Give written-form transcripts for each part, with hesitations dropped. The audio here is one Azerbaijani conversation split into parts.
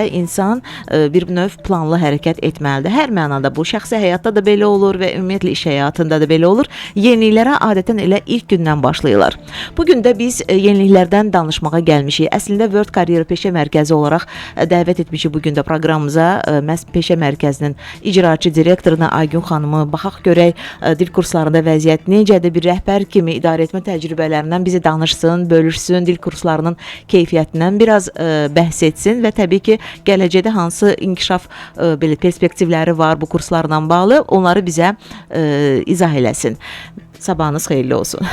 insan bir növ planlı hərəkət etməlidir. Hər mənada bu, şəxsi həyatda da belə olur və ümumiyyətlə iş həyatında da belə olur. Yeniliklərə adətən elə ilk gündən başlayırlar. Bugün də biz yeniliklərdən danışmağa gəlmişik. Əslində World Career Peşə Mərkəzi olaraq dəvət etmişik bugün də proqramımıza məhz Peşə Mərkəzinin icraçı direktoruna Aygün xanımı. Baxaq görək dil kurslarında vəziyyət necədir, bir rəhbər kimi idarəetmə təcrübələrindən bizi danışsın, bölüşsün, dil kurslarının keyfiyyətindən biraz bəhs etsin və təbii ki, gələcəkdə hansı inkişaf belə perspektivləri var bu kurslarla bağlı, onları bizə izah eləsin. Sabahınız xeyirli olsun.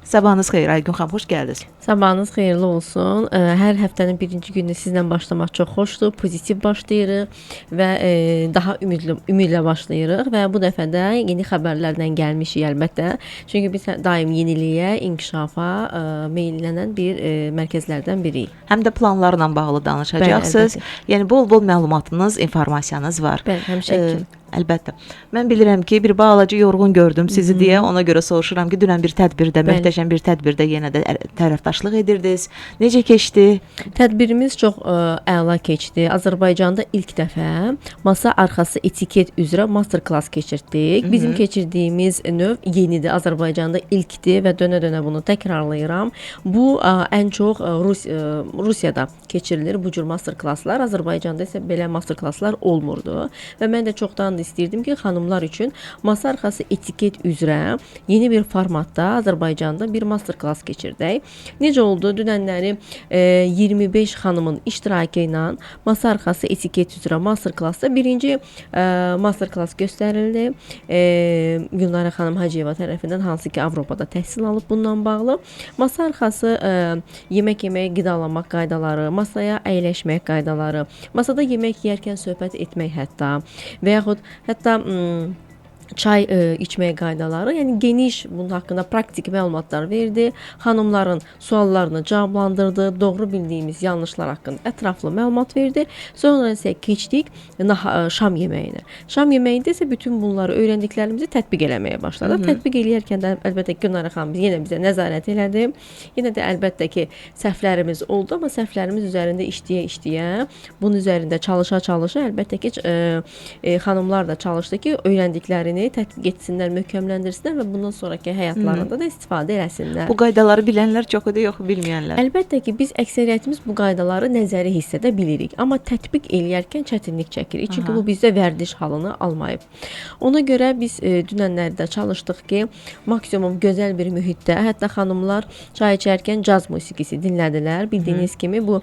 Sabahınız xeyir Aygün xanım, xoş gəldiniz. Sabahınız xeyirli olsun. Hər həftənin birinci günü sizlə başlamaq çox xoşdur. Pozitiv başlayırıq və daha ümidlə başlayırıq və bu dəfə də yeni xəbərlərlə gəlmişik əlbəttə. Çünki biz daim yeniliyə, inkişafa meyllənən bir mərkəzlərdən biriyik. Həm də planlarla bağlı danışacaqsınız. Yəni bol-bol məlumatınız, informasiyanız var. Bəli, həmişə ki. Əlbəttə. Mən bilirəm ki, bir balaca yorğun gördüm sizi deyə, ona görə soruşuram ki, dünən bir tədbirdə, möhtəşəm bir tədbirdə yenə də tərəfdaşlıq edirdiniz. Necə keçdi? Tədbirimiz çox əla keçdi. Azərbaycanda ilk dəfə masa arxası etiket üzrə master klass keçirdik. Bizim keçirdiyimiz növ yenidir. Azərbaycanda ilkdir və dönə-dönə bunu təkrarlayıram. Bu ən çox Rusiyada keçirilir bu cür master klasslar. Azərbaycanda isə belə master klasslar olmurdu və mən də çoxdan istəyirdim ki, xanımlar üçün masa arxası etiket üzrə yeni bir formatda Azərbaycanda bir master klass keçirdək. Necə oldu? Dünənləri 25 xanımın iştirakı ilə masa arxası etiket üzrə master klassda birinci master klass göstərildi. Gülnara xanım Hacıyeva tərəfindən, hansı ki Avropada təhsil alıb bundan bağlı. Masa arxası yemək yeməyə, qidalanmaq qaydaları, masaya əyləşmək qaydaları, masada yemək yeyərkən söhbət etmək və yaxud hətta çay içmək qaydaları, yəni geniş bunun haqqında praktik məlumatlar verdi. Xanımların suallarını cavablandırdı, doğru bildiyimiz yanlışlar haqqında ətraflı məlumat verdi. Sonra isə keçdik şam yeməyinə. Şam yeməyində isə bütün bunları öyrəndiklərimizi tətbiq eləməyə başladıq. Tətbiq eləyərkən də əlbəttə ki, Gülnara xanım yenə bizə nəzarət elədi. Yenə də əlbəttə ki, səhvlərimiz oldu, amma səhvlərimiz üzərində işləyə, bunun üzərində çalışa, əlbəttə ki, xanımlar da çalışdı ki, öyrəndiklərini tətbiq etsinlər, möhkəmləndirsinlər və bundan sonraki həyatlarında da istifadə eləsinlər. Bu qaydaları bilənlər çox idi, yox bilməyənlər. Əlbəttə ki, biz əksəriyyətimiz bu qaydaları nəzəri hissədə bilirik, amma tətbiq eləyərkən çətinlik çəkirik. Çünki bu bizdə vərdiş halını almayıb. Ona görə biz dünənlərdə çalışdıq ki, maksimum gözəl bir mühitdə, hətta xanımlar çay içərkən caz musiqisi dinlədilər. Bildiyiniz kimi bu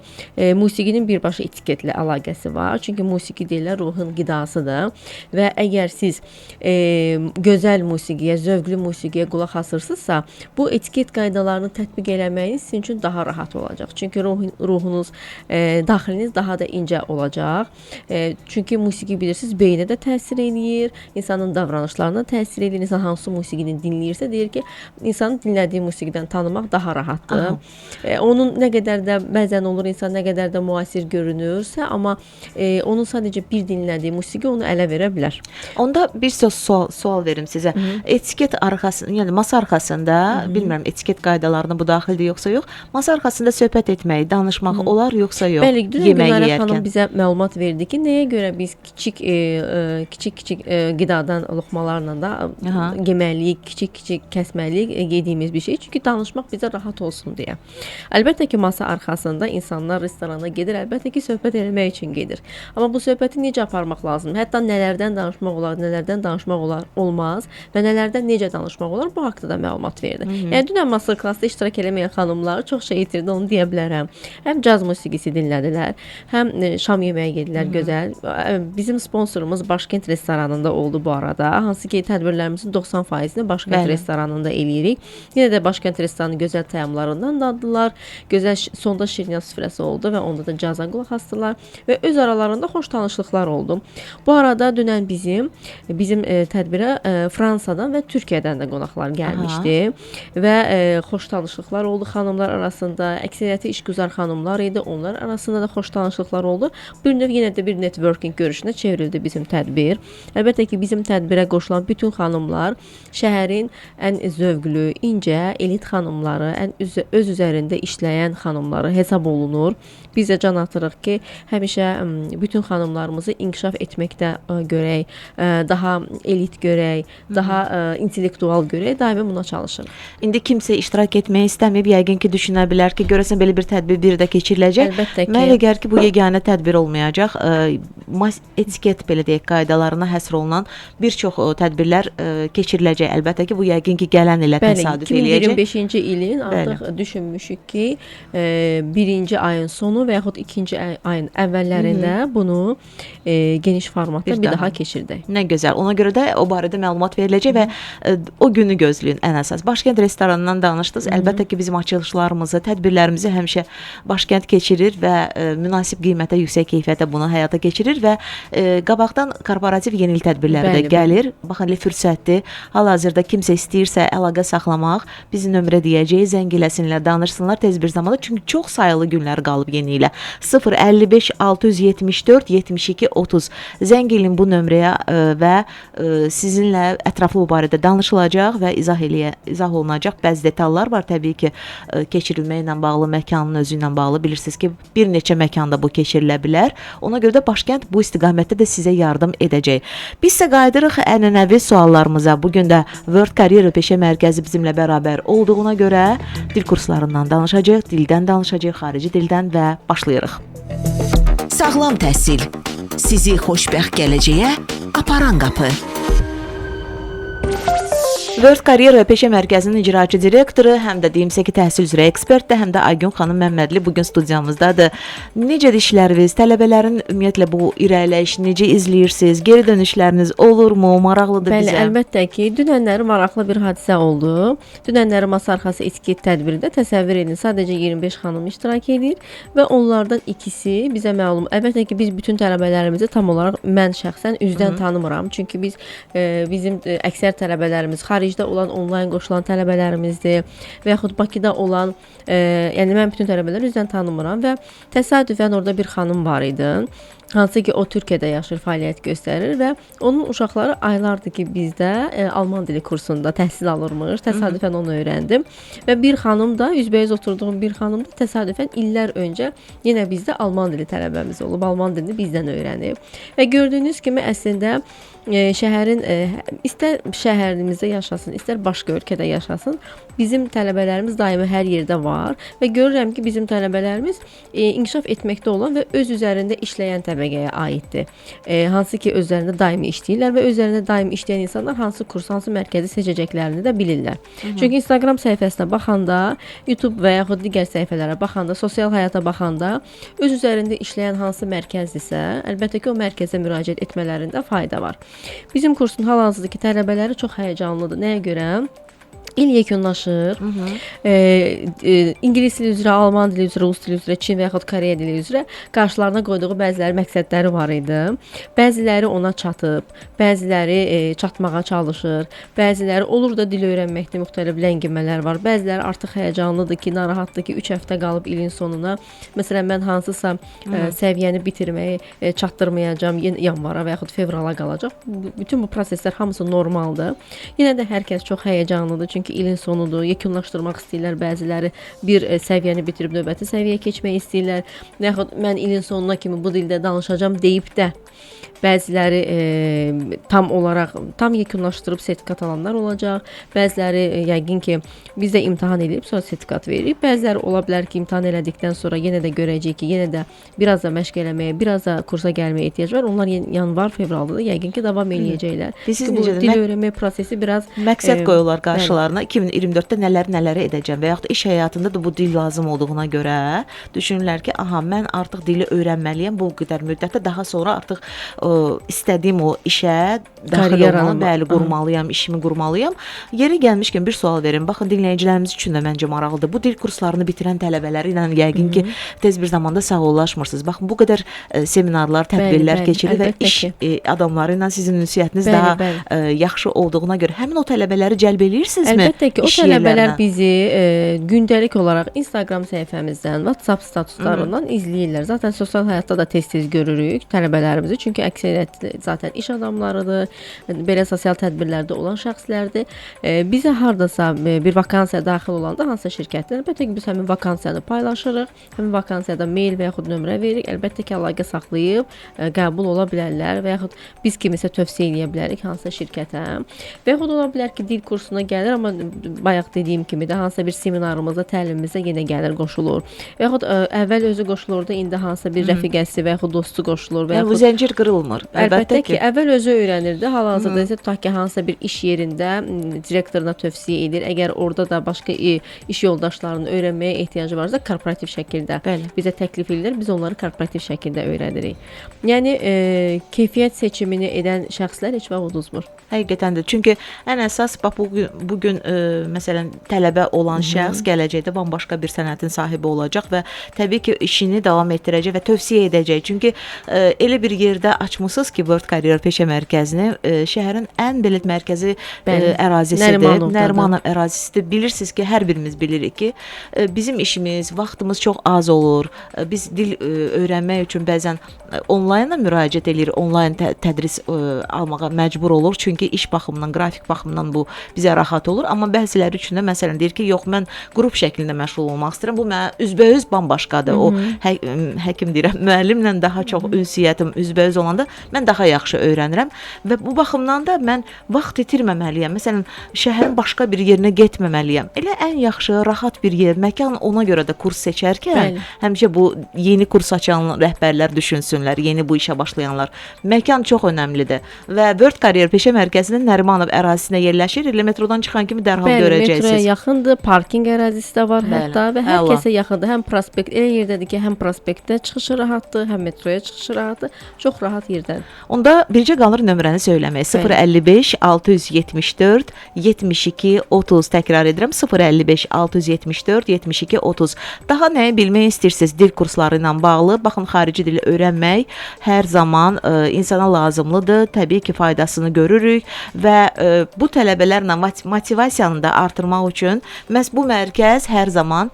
musiqinin birbaşa etiketlə əlaqəsi var. Çünki musiqi deyirlər ruhun qidasıdır və əgər siz gözəl musiqiyə, zövqlü musiqiyə qulaq asırsınızsa, bu etiket qaydalarını tətbiq eləməyiniz sizin üçün daha rahat olacaq. Çünki ruhunuz, daxiliniz daha da incə olacaq. Çünki musiqi bilirsiniz, beynə də təsir eləyir, insanın davranışlarına təsir eləyir. İnsan hansı musiqini dinləyirsə, deyir ki, insanın dinlədiyi musiqidən tanımaq daha rahatdır. Onun nə qədər də, bəzən olur insan nə qədər də müasir görünürsə, amma onun sadəcə bir dinlədiyi musiqi onu ələ verə bilər. Onda bir sual verim sizə. Etiket arxasında, yəni masa arxasında, bilmirəm etiket qaydalarına bu daxildir yoxsa yox, masa arxasında söhbət etmək, danışmaq olar yoxsa yox? Bəli, Gülnara xanım bizə məlumat verdi ki, nəyə görə biz kiçik qidadan loxmalarla da yeməliyik, kiçik kəsməliyik yediyimiz bir şey. Çünki danışmaq bizə rahat olsun deyə. Əlbəttə ki, masa arxasında insanlar restorana gedir, əlbəttə ki, söhbət eləmək üçün gedir. Amma bu söhbəti necə aparmaq lazım? Hətta nələrdən danışmaq olar, nələrdən danışmaq olmaz və nələrdən necə danışmaq olar, bu haqda da məlumat verdi. Yəni dünən master klassda iştirak eləməyən xanımlar çox şey itirdi, onu deyə bilərəm. Həm caz musiqisi dinlədilər, həm şam yeməyi yedilər, gözəl. Bizim sponsorumuz Başkent restoranında oldu bu arada. Hansı ki, tədbirlərimizin 90%-ni Başkent restoranında eləyirik. Yenə də Başkent restoranının gözəl təyyarlarından daddılar. Gözəl sonda şirniyyat süfrəsi oldu və onda da caza qulaq asdılar və öz aralarında xoş tanışlıqlar oldu. Bu arada dünən bizim tədbirə Fransadan və Türkiyədən də qonaqlar gəlmişdi və xoş tanışlıqlar oldu xanımlar arasında. Əksəriyyəti işgüzar xanımlar idi. Onlar arasında da xoş tanışlıqlar oldu. Bir növ yenə də bir networking görüşünə çevrildi bizim tədbir. Əlbəttə ki, bizim tədbirə qoşulan bütün xanımlar şəhərin ən zövqlü, incə, elit xanımları, öz üzərində işləyən xanımları hesab olunur. Biz də can atırıq ki, həmişə bütün xanımlarımızı inkişaf etməkdə görək, daha elit görək, daha intellektual görək, daimi buna çalışırıq. İndi kimsə iştirak etmək istəməyib, yəqin ki, düşünə bilər ki, görəsən belə bir tədbir bir də keçiriləcək. Əlbəttə ki. Mənə elə gəlir ki, bu yeganə tədbir olmayacaq. Etiket belə deyək, qaydalarına həsr olunan bir çox tədbirlər keçiriləcək. Əlbəttə ki, bu yəqin ki, gələn ilə təsadüf eləyəcək. 2025-ci ilin artıq düşünmüşük ki, birinci ayın sonu və yaxud ikinci ayın əvvəllərində bunu geniş formatda bir daha keçirdək. Nə gözəl. Ona görə də o barədə məlumat veriləcək və o günü gözləyin ən əsas. Başkənd restoranından danışdınız. Əlbəttə ki, bizim açılışlarımızı, tədbirlərimizi həmişə Başkənd keçirir və münasib qiymətə, yüksək keyfiyyətə bunu həyata keçirir və qabaqdan korporativ yeni il tədbirləri də gəlir. Baxın, fürsətdir. Hal-hazırda kimsə istəyirsə əlaqə saxlamaq, bizi nömrə deyəcək, zəng eləsinlər, danışsınlar tez bir zamanda. Çünki çox sayılı günlər qalıb yeni ilə. 055 674 72 30 zəng edin bu nömrəyə və sizinlə ətraflı bu barədə danışılacaq və izah olunacaq. Bəzi detallar var təbii ki, keçirilməklə bağlı, məkanın özü ilə bağlı. Bilirsiniz ki, bir neçə məkanda bu keçirilə bilər. Ona görə də Başkənd bu istiqamətdə də sizə yardım edəcək. Biz isə qayıdırıq ənənəvi suallarımıza. Bugün də World Career Peşə Mərkəzi bizimlə bərabər olduğuna görə dil kurslarından danışacağıq, dildən danışacağıq, xarici dildən və başlayırıq. Sağlam təhsil sizi xoşbəxt gələcəyə aparan qapı. World Career və Peşə Mərkəzinin icraçı direktoru, həm də DMSK təhsil üzrə ekspert, həm də Aygün xanım Məmmədli bugün studiyamızdadır. Necədir işləriniz? Tələbələrin ümumiyyətlə bu irəliləyişini necə izləyirsiniz? Geri dönüşləriniz olurmu? Maraqlıdır bizə. Bəli, əlbəttə ki, dünənləri maraqlı bir hadisə oldu. Dünənləri masa arxası etiket tədbirində təsəvvür edin, sadəcə 25 xanım iştirak edir və onlardan ikisi bizə məlum. Əlbəttə ki, biz bütün tələbələrimizi tam olaraq mən şəxsən üzdən tanımıram. Çünki bizim əksər tələbələrimiz xaricdə olan onlayn qoşulan tələbələrimizdir və yaxud Bakıda olan, yəni mən bütün tələbələri üzdən tanımıram və təsadüfən orada bir xanım var idi. Hansı ki, o Türkiyədə yaşayır, fəaliyyət göstərir və onun uşaqları aylardır ki, bizdə Alman dili kursunda təhsil alırmış. Təsadüfən onu öyrəndim və bir xanım da, üzbəüz oturduğum bir xanım da təsadüfən illər öncə yenə bizdə Alman dili tələbəmiz olub, Alman dilini bizdən öyrənib. Və gördüyünüz kimi əslində şəhərin, istər şəhərimizdə yaşasın, istər başqa ölkədə yaşasın, bizim tələbələrimiz daimi hər yerdə var və görürəm ki, bizim tələbələrimiz inkişaf etməkdə olan və öz üzərində işləyən təbəqəyə aiddir. Hansı ki, özlərində daimi işləyirlər və özlərində daimi işləyən insanlar hansı kurs, hansı mərkəzi seçəcəklərini də bilirlər. Çünki Instagram səhifəsinə baxanda, YouTube və yaxud digər səhifələrə baxanda, sosial həyata baxanda öz üzərində işləyən hansı mərkəzdirsə, əlbəttə ki, o mərkəzə müraciət etmələrində fayda var. Bizim kursun hal-hazırdakı tələbələri çox həyəcanlıdır. Nəyə görə? İl yekunlaşır. İngilis dili üzrə, Alman dili üzrə, Rus dili üzrə, Çin və yaxud Koreya dili üzrə qarşılarına qoyduğu bəziləri məqsədləri var idi. Bəziləri ona çatıb, bəziləri çatmağa çalışır, bəziləri olur da dil öyrənməkdə müxtəlif ləngimələr var. Bəziləri artıq həyəcanlıdır ki, narahatdır ki, 3 həftə qalıb ilin sonuna. Məsələn, mən hansısa səviyyəni bitirməyi çatdırmayacağam, yanvara və yaxud fevrala qalacaq. Bütün bu proseslər hamısı normaldır. Yenə də hər kəs çox həyəcanlıdır, çünki ilin sonudur, yekunlaşdırmaq istəyirlər bəziləri, bir səviyyəni bitirib növbəti səviyyəyə keçmək istəyirlər. Və yaxud mən ilin sonuna kimi bu dildə danışacağam deyib də bəziləri tam yekunlaşdırıb sertifikat alanlar olacaq. Bəziləri yəqin ki, biz də imtahan edib sonra sertifikat veririk. Bəziləri ola bilər ki, imtahan elədikdən sonra yenə də görəcək ki, yenə də biraz da məşq eləməyə, biraz da kursa gəlməyə ehtiyac var. Onlar yanvar, fevralda da yəqin ki, davam eləyəcəklər. Bu dil öyrənmə prosesi biraz məqsəd qoyurlar qarşılarına. 2024-də nələri edəcəm və yaxud iş həyatında da bu dil lazım olduğuna görə düşünürlər ki, aha, mən artıq dili öyrənməliyəm bu qədər müddətdə, daha sonra artıq istədiyim o işə daxil Karyeranı olmalıyam, bəli, qurmalıyam, işimi qurmalıyam. Yeri gəlmişkən bir sual verin. Baxın, dinləyicilərimiz üçün də məncə maraqlıdır. Bu dil kurslarını bitirən tələbələri ilə yəqin ki, tez bir zamanda sağollaşmırsınız. Baxın, bu qədər seminarlar, tədbirlər keçirir və iş adamları ilə sizin ünsiyyətiniz daha yaxşı olduğuna görə həmin o tələbələri cəlb eləyirsinizmi? Əlbəttə ki, o tələbələr bizi gündəlik olaraq Instagram səhifəmizdən, WhatsApp statuslarından izləyirlər. Zaten sosial həyatda da tez-tez görürük tələbələrimizi. Çünki əksəriyyət zaten iş adamlarıdır, belə sosial tədbirlərdə olan şəxslərdir. Bizə hardasa bir vakansiya daxil olanda hansısa şirkətlər, əlbəttə ki, biz həmin vakansiyanı paylaşırıq. Həmin vakansiyada mail və yaxud nömrə veririk. Əlbəttə ki, əlaqə saxlayıb qəbul ola bilərlər və yaxud biz kimisə tövsiyə edə bilərik hansısa şirkətə. Və yaxud ola bilər ki, dil kursuna gəlir, amma bayaq dediyim kimi də hansısa bir seminarımızda, təlimimizdə yenə gəlir, qoşulur. Və yaxud əvvəl özü qoşulurdu, indi hansısa bir rəfiqəsi və yaxud dostu qoşulur və yaxud bu zəncir qırılmır. Əlbəttə ki, əvvəl özü öyrənirdi. Hal-hazırda isə tutaq ki, hansısa bir iş yerində direktoruna tövsiyə edir. Əgər orada da başqa iş yoldaşlarının öyrənməyə ehtiyacı varsa, korporativ şəkildə bizə təklif edirlər. Biz onları korporativ şəkildə öyrədirik. Yəni keyfiyyət seçimini edən şəxslər heç vaxt uduzmur. Həqiqətən də. Çünki ən əsas bu gün məsələn tələbə olan şəxs gələcəkdə bambaşqa bir sənətin sahibi olacaq və təbii ki, işini davam etdirəcək və tövsiyə edəcək. Çünki elə bir yerdə açmısınız ki, World Career Peşə Mərkəzini, şəhərin ən belə mərkəzi ərazisidir. Nərimanov ərazisidir. Bilirsiniz ki, hər birimiz bilirik ki, bizim işimiz, vaxtımız çox az olur. Biz dil öyrənmək üçün bəzən onlaynla müraciət edirik, onlayn tədris almağa məcbur olur. Çünki iş baxımından, qrafik baxımından bu bizə rahat olur. Amma bəziləri üçün də məsələn deyir ki, yox, mən qrup şəklində məşğul olmaq istəyirəm. Bu mənə üzbəüz bambaşqadır. O həkim deyirəm, müəllimlə daha çox ünsiyyətim üzbəüz olanda mən daha yaxşı öyrənirəm və bu baxımdan da mən vaxt itirməməliyəm. Məsələn, şəhərin başqa bir yerinə getməməliyəm. Elə ən yaxşı, rahat bir yer, məkan, ona görə də kurs seçərkən həmişə bu yeni kurs açan rəhbərlər düşünsünlər, yeni bu işə başlayanlar. Məkan çox önəmlidir və World Career Peşə Mərkəzinin Nərimanov ərazisinə yerləşir. Elə metrodan çıxan kimi dərhal görəcəksiniz. Metroya yaxındır, parking ərazisi də var hətta və hər kəsə yaxındır. Həm prospekt elə yerdədir ki, həm prospektdə çıxışı rahatdır, həm metroya çıxışı rahatdır. Çox rahat yerdən. Onda bircə qalır nömrəni söyləmək. 055 674 72 30. Təkrar edirəm. 055 674 72 30. Daha nəyi bilmək istəyirsiniz dil kursları ilə bağlı? Baxın, xarici dili öyrənmək hər zaman insana lazımlıdır. Təbii ki, faydasını görürük və bu tələbələrlə motivasiyanı da artırmaq üçün məhz bu mərkəz hər zaman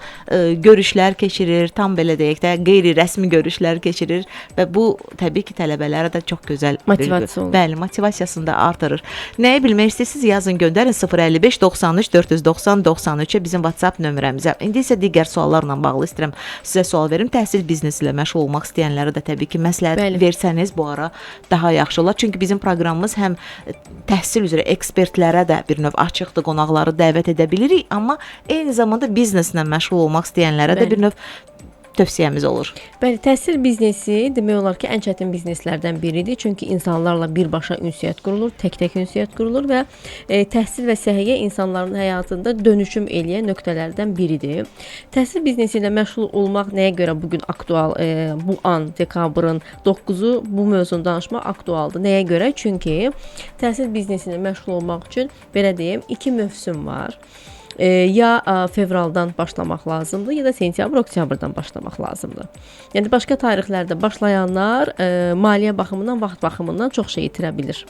görüşlər keçirir, tam belə deyək də qeyri-rəsmi görüşlər keçirir və bu təbii ki, tələbələrə də çox gözəl motivasiya olur. Bəli, motivasiyasını da artırır. Nəyi bilmək istəyirsiniz? Yazın, göndərin 055 93 490 93-ə bizim WhatsApp nömrəmizə. İndi isə digər suallarla bağlı istəyirəm sizə sual verim. Təhsil biznesi ilə məşğul olmaq istəyənlərə də təbii ki, məsləhət versəniz bu ara daha yaxşı olar. Çünki bizim proqramımız həm təhsil üzrə ekspertlərə də bir növ açıqdır, qonaqları dəvət edə bilirik, amma eyni zamanda bizneslə məşğul olmaq istəyənlərə də bir növ tövsiyəmiz olur. Bəli, təhsil biznesi demək olar ki, ən çətin bizneslərdən biridir. Çünki insanlarla birbaşa ünsiyyət qurulur, tək-tək ünsiyyət qurulur və təhsil və səhiyyə insanların həyatında dönüşüm eləyən nöqtələrdən biridir. Təhsil biznesi ilə məşğul olmaq nəyə görə bugün aktual, bu an dekabrın 9-u bu mövzunu danışmaq aktualdır. Nəyə görə? Çünki təhsil biznesi ilə məşğul olmaq üçün belə deyim, 2 mövsüm var. Ya fevraldan başlamaq lazımdır, ya da sentyabr-oktyabrdan başlamaq lazımdır. Yəni başqa tarixlərdə başlayanlar maliyyə baxımından, vaxt baxımından çox şey itirə bilir.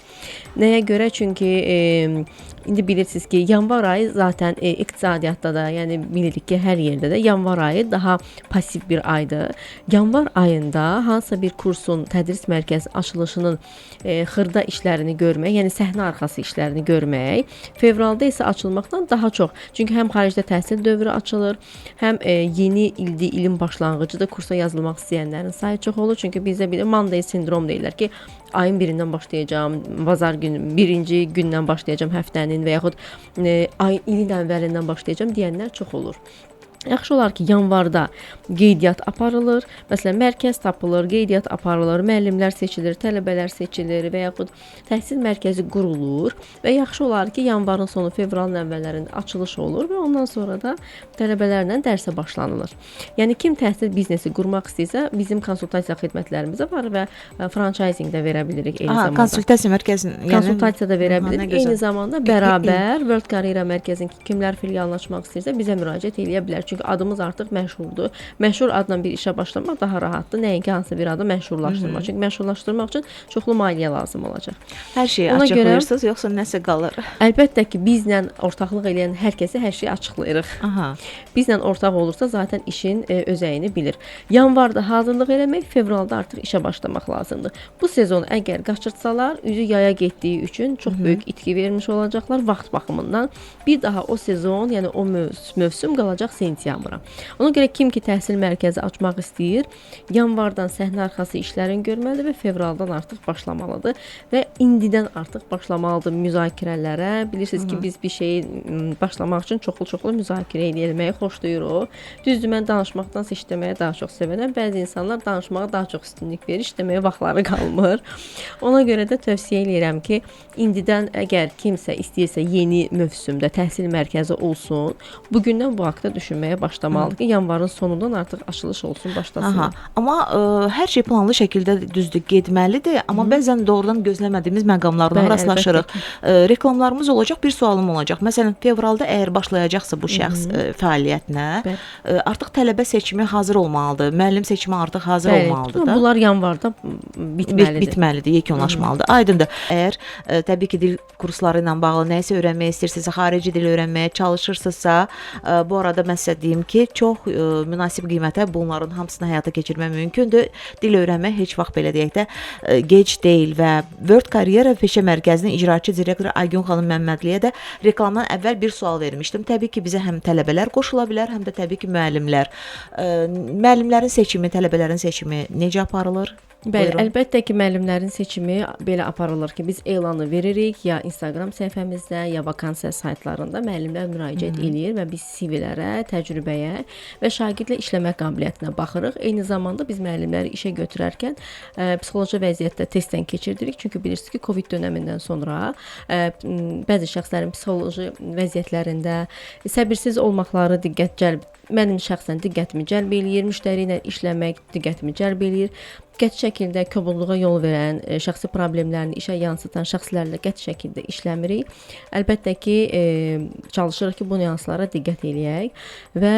Nəyə görə? Çünki indi bilirsiniz ki, yanvar ayı zaten iqtisadiyyatda da, yəni bilirik ki, hər yerdə də yanvar ayı daha pasiv bir aydır. Yanvar ayında hansısa bir kursun, tədris mərkəzi açılışının xırda işlərini görmək, yəni səhnə arxası işlərini görmək, fevralda isə açılmaqdan daha çox. Çünki həm xaricdə təhsil dövrü açılır, həm yeni ilin başlanğıcıda kursa yazılmaq istəyənlərin sayı çox olur. Çünki bizdə bir Monday sindrom deyirlər ki, ayın 1-dən başlayacağam, bazar günü, 1-ci gündən başlayacağam həftənin və yaxud ilin əvvəlindən başlayacağam deyənlər çox olur. Yaxşı olar ki, yanvarda qeydiyyat aparılır. Məsələn, mərkəz tapılır, qeydiyyat aparılır, müəllimlər seçilir, tələbələr seçilir və yaxud təhsil mərkəzi qurulur və yaxşı olar ki, yanvarın sonu, fevralın əvvəllərində açılış olur və ondan sonra da tələbələrlə dərsə başlanılır. Yəni kim təhsil biznesi qurmaq istəyirsə, bizim konsultasiya xidmətlərimiz var və franchising də verə bilirik eyni zamanda. Konsultasiya mərkəzinin, Konsultasiya da verə bilirik. nə gözəl. Eyni zamanda bərabər World Career Mərkəzinin kimlər filialını açmaq istəyirsə bizə müraciət edə bilər. Çünki adımız artıq məşhurdur. Məşhur adla bir işə başlamaq daha rahatdır. Nəinki hansı bir adı məşhurlaşdırmaq. Çünki məşhurlaşdırmaq üçün çoxlu maliyyə lazım olacaq. Hər şeyi Ona açıqlayırsınız, yoxsa nəsə qalır? Əlbəttə ki, bizlə ortaqlıq edən hər kəsə hər şeyi açıqlayırıq. Aha. Bizlə ortaq olursa zaten işin özəyini bilir. Yanvarda hazırlıq eləmək, fevralda artıq işə başlamaq lazımdır. Bu sezon əgər qaçırtsalar, üzü yaya getdiyi üçün çox böyük itki vermiş olacaqlar vaxt baxımından. Bir daha o sezon, yəni o mövsüm qalacaq sentyabra. Ona görə kim ki təhsil mərkəzi açmaq istəyir, yanvardan səhnə arxası işlərini görməlidir və fevraldan artıq başlamalıdır və indidən artıq başlamalıdır müzakirələrə. Bilirsiniz ki, biz bir şeyi başlamaq üçün çoxlu müzakirə etməyi xoşlayırıq. Düzdür, mən danışmaqdansa işləməyə daha çox sevərəm. Bəzi insanlar danışmağa daha çox üstünlük verir, işləməyə vaxtları qalmır. Ona görə də tövsiyə edirəm ki, indidən əgər kimsə istəyirsə yeni mövsümdə təhsil mərkəzi olsun, bugündən bu haqda düşünməyə başlamalıdır ki, yanvarın sonundan artıq açılış olsun, başlasın. Aha. Amma hər şey planlı şəkildə düzdür getməlidir, amma bəzən doğrudan gözləmədiyimiz məqamlarla rastlaşırıq. Reklamlarımız olacaq, bir sualım olacaq. Məsələn, fevralda əgər başlayacaqsa bu şəxs fəaliyyətinə, artıq tələbə seçimi hazır olmalıdır. Müəllim seçimi artıq hazır olmalıdır da. Bunlar yanvarda bitməlidir, yekunlaşmalıdır. Aydındır. Əgər təbii ki, dil kursları ilə bağlı nəyisə öyrənmək istəyirsinizsə, xarici dil öyrənməyə çalışırsınızsa, bu arada mən sizə deyim ki, çox münasib qiymətə bunların hamısını həyata keçirmək mümkündür. Dil öyrənmək heç vaxt belə deyək də gec deyil və World Career Peşə Mərkəzinin icraçı direktoru Aygün xanım Məmmədliyə də reklamdan əvvəl bir sual vermişdim. Təbii ki, bizə həm tələbələr qoşula bilər, həm də təbii ki, müəllimlər. Müəllimlərin seçimi, tələbələrin seçimi necə aparılır? Bəli, əlbəttə ki, müəllimlərin seçimi belə aparılır ki, biz elanı veririk ya Instagram səhifəmizdə, ya vakansiya saytlarında müəllimlər müraciət edir və biz CV-lərə, təcrübəyə və şagirdlə işləmə qabiliyyətinə baxırıq. Eyni zamanda biz müəllimləri işə götürərkən psixoloji vəziyyətdə testdən keçirdirik. Çünki bilirsiniz ki, Covid dönəmindən sonra bəzi şəxslərin psixoloji vəziyyətlərində səbirsiz olmaqları mənim şəxsən diqqətimi cəlb eləyir, müştəri ilə işləmək diqqətimi cəlb eləyir. Qəti şəkildə kobudluğa yol verən, şəxsi problemlərini işə yansıtan şəxslərlə qəti şəkildə işləmirik. Əlbəttə ki, çalışırıq ki, bu nüanslara diqqət eləyək və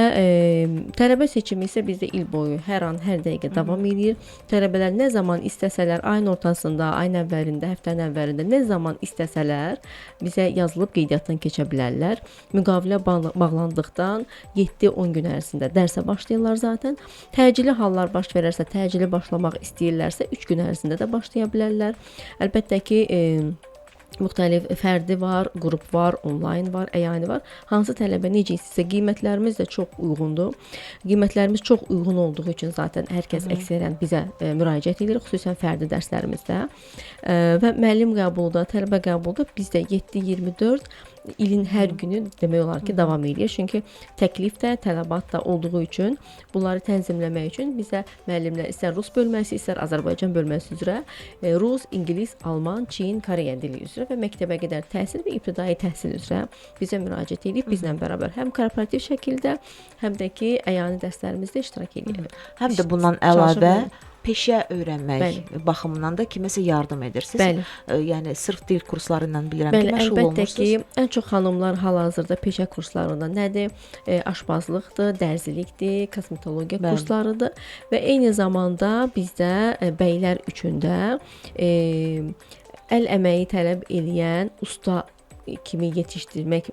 tələbə seçimi isə bizdə il boyu hər an, hər dəqiqə davam edir. Tələbələr nə zaman istəsələr, ayın ortasında, ayın əvvəlində, həftənin əvvəlində nə zaman istəsələr bizə yazılıb qeydiyyatdan keçə bilərlər. Müqavilə bağlandıqdan 7-10 gün ərzində dərsə başlayırlar zaten. Təcili hallar baş verərsə, təcili başlamaq istəyirlərsə 3 gün ərzində də başlaya bilərlər. Əlbəttə ki, müxtəlif fərdi var, qrup var, onlayn var, əyani var. Hansı tələbə necə istəyirsə, qiymətlərimiz də çox uyğundur. Qiymətlərimiz çox uyğun olduğu üçün zaten hər kəs əksərən bizə müraciət edir, xüsusən fərdi dərslərimizdə. Və müəllim qəbulda, tələbə qəbulda bizdə 7-24 ilin hər günü demək olar ki, davam edir. Çünki təklif də, tələbat da olduğu üçün bunları tənzimləmək üçün bizə müəllimlər istər rus bölməsi, istər Azərbaycan bölməsi üzrə rus, ingilis, alman, çin, koreya dili üzrə və məktəbə qədər təhsil və ibtidai təhsil üzrə bizə müraciət edib bizlə bərabər həm korporativ şəkildə, həm də ki, əyani dərslərimizdə iştirak edir. Həm də bundan əlavə peşə öyrənmək baxımından da kiməsə yardım edirsiniz. Bəli. Yəni sırf dil kursları ilə bilirəm ki, məşğul olmursunuz. Əlbəttə ki, ən çox xanımlar hal-hazırda peşə kurslarında nədir? Aşpazlıqdır, dərzilikdir, kosmetologiya kurslarıdır və eyni zamanda bizdə bəylər üçün də əl əməyi tələb eləyən usta kimi yetişdirmək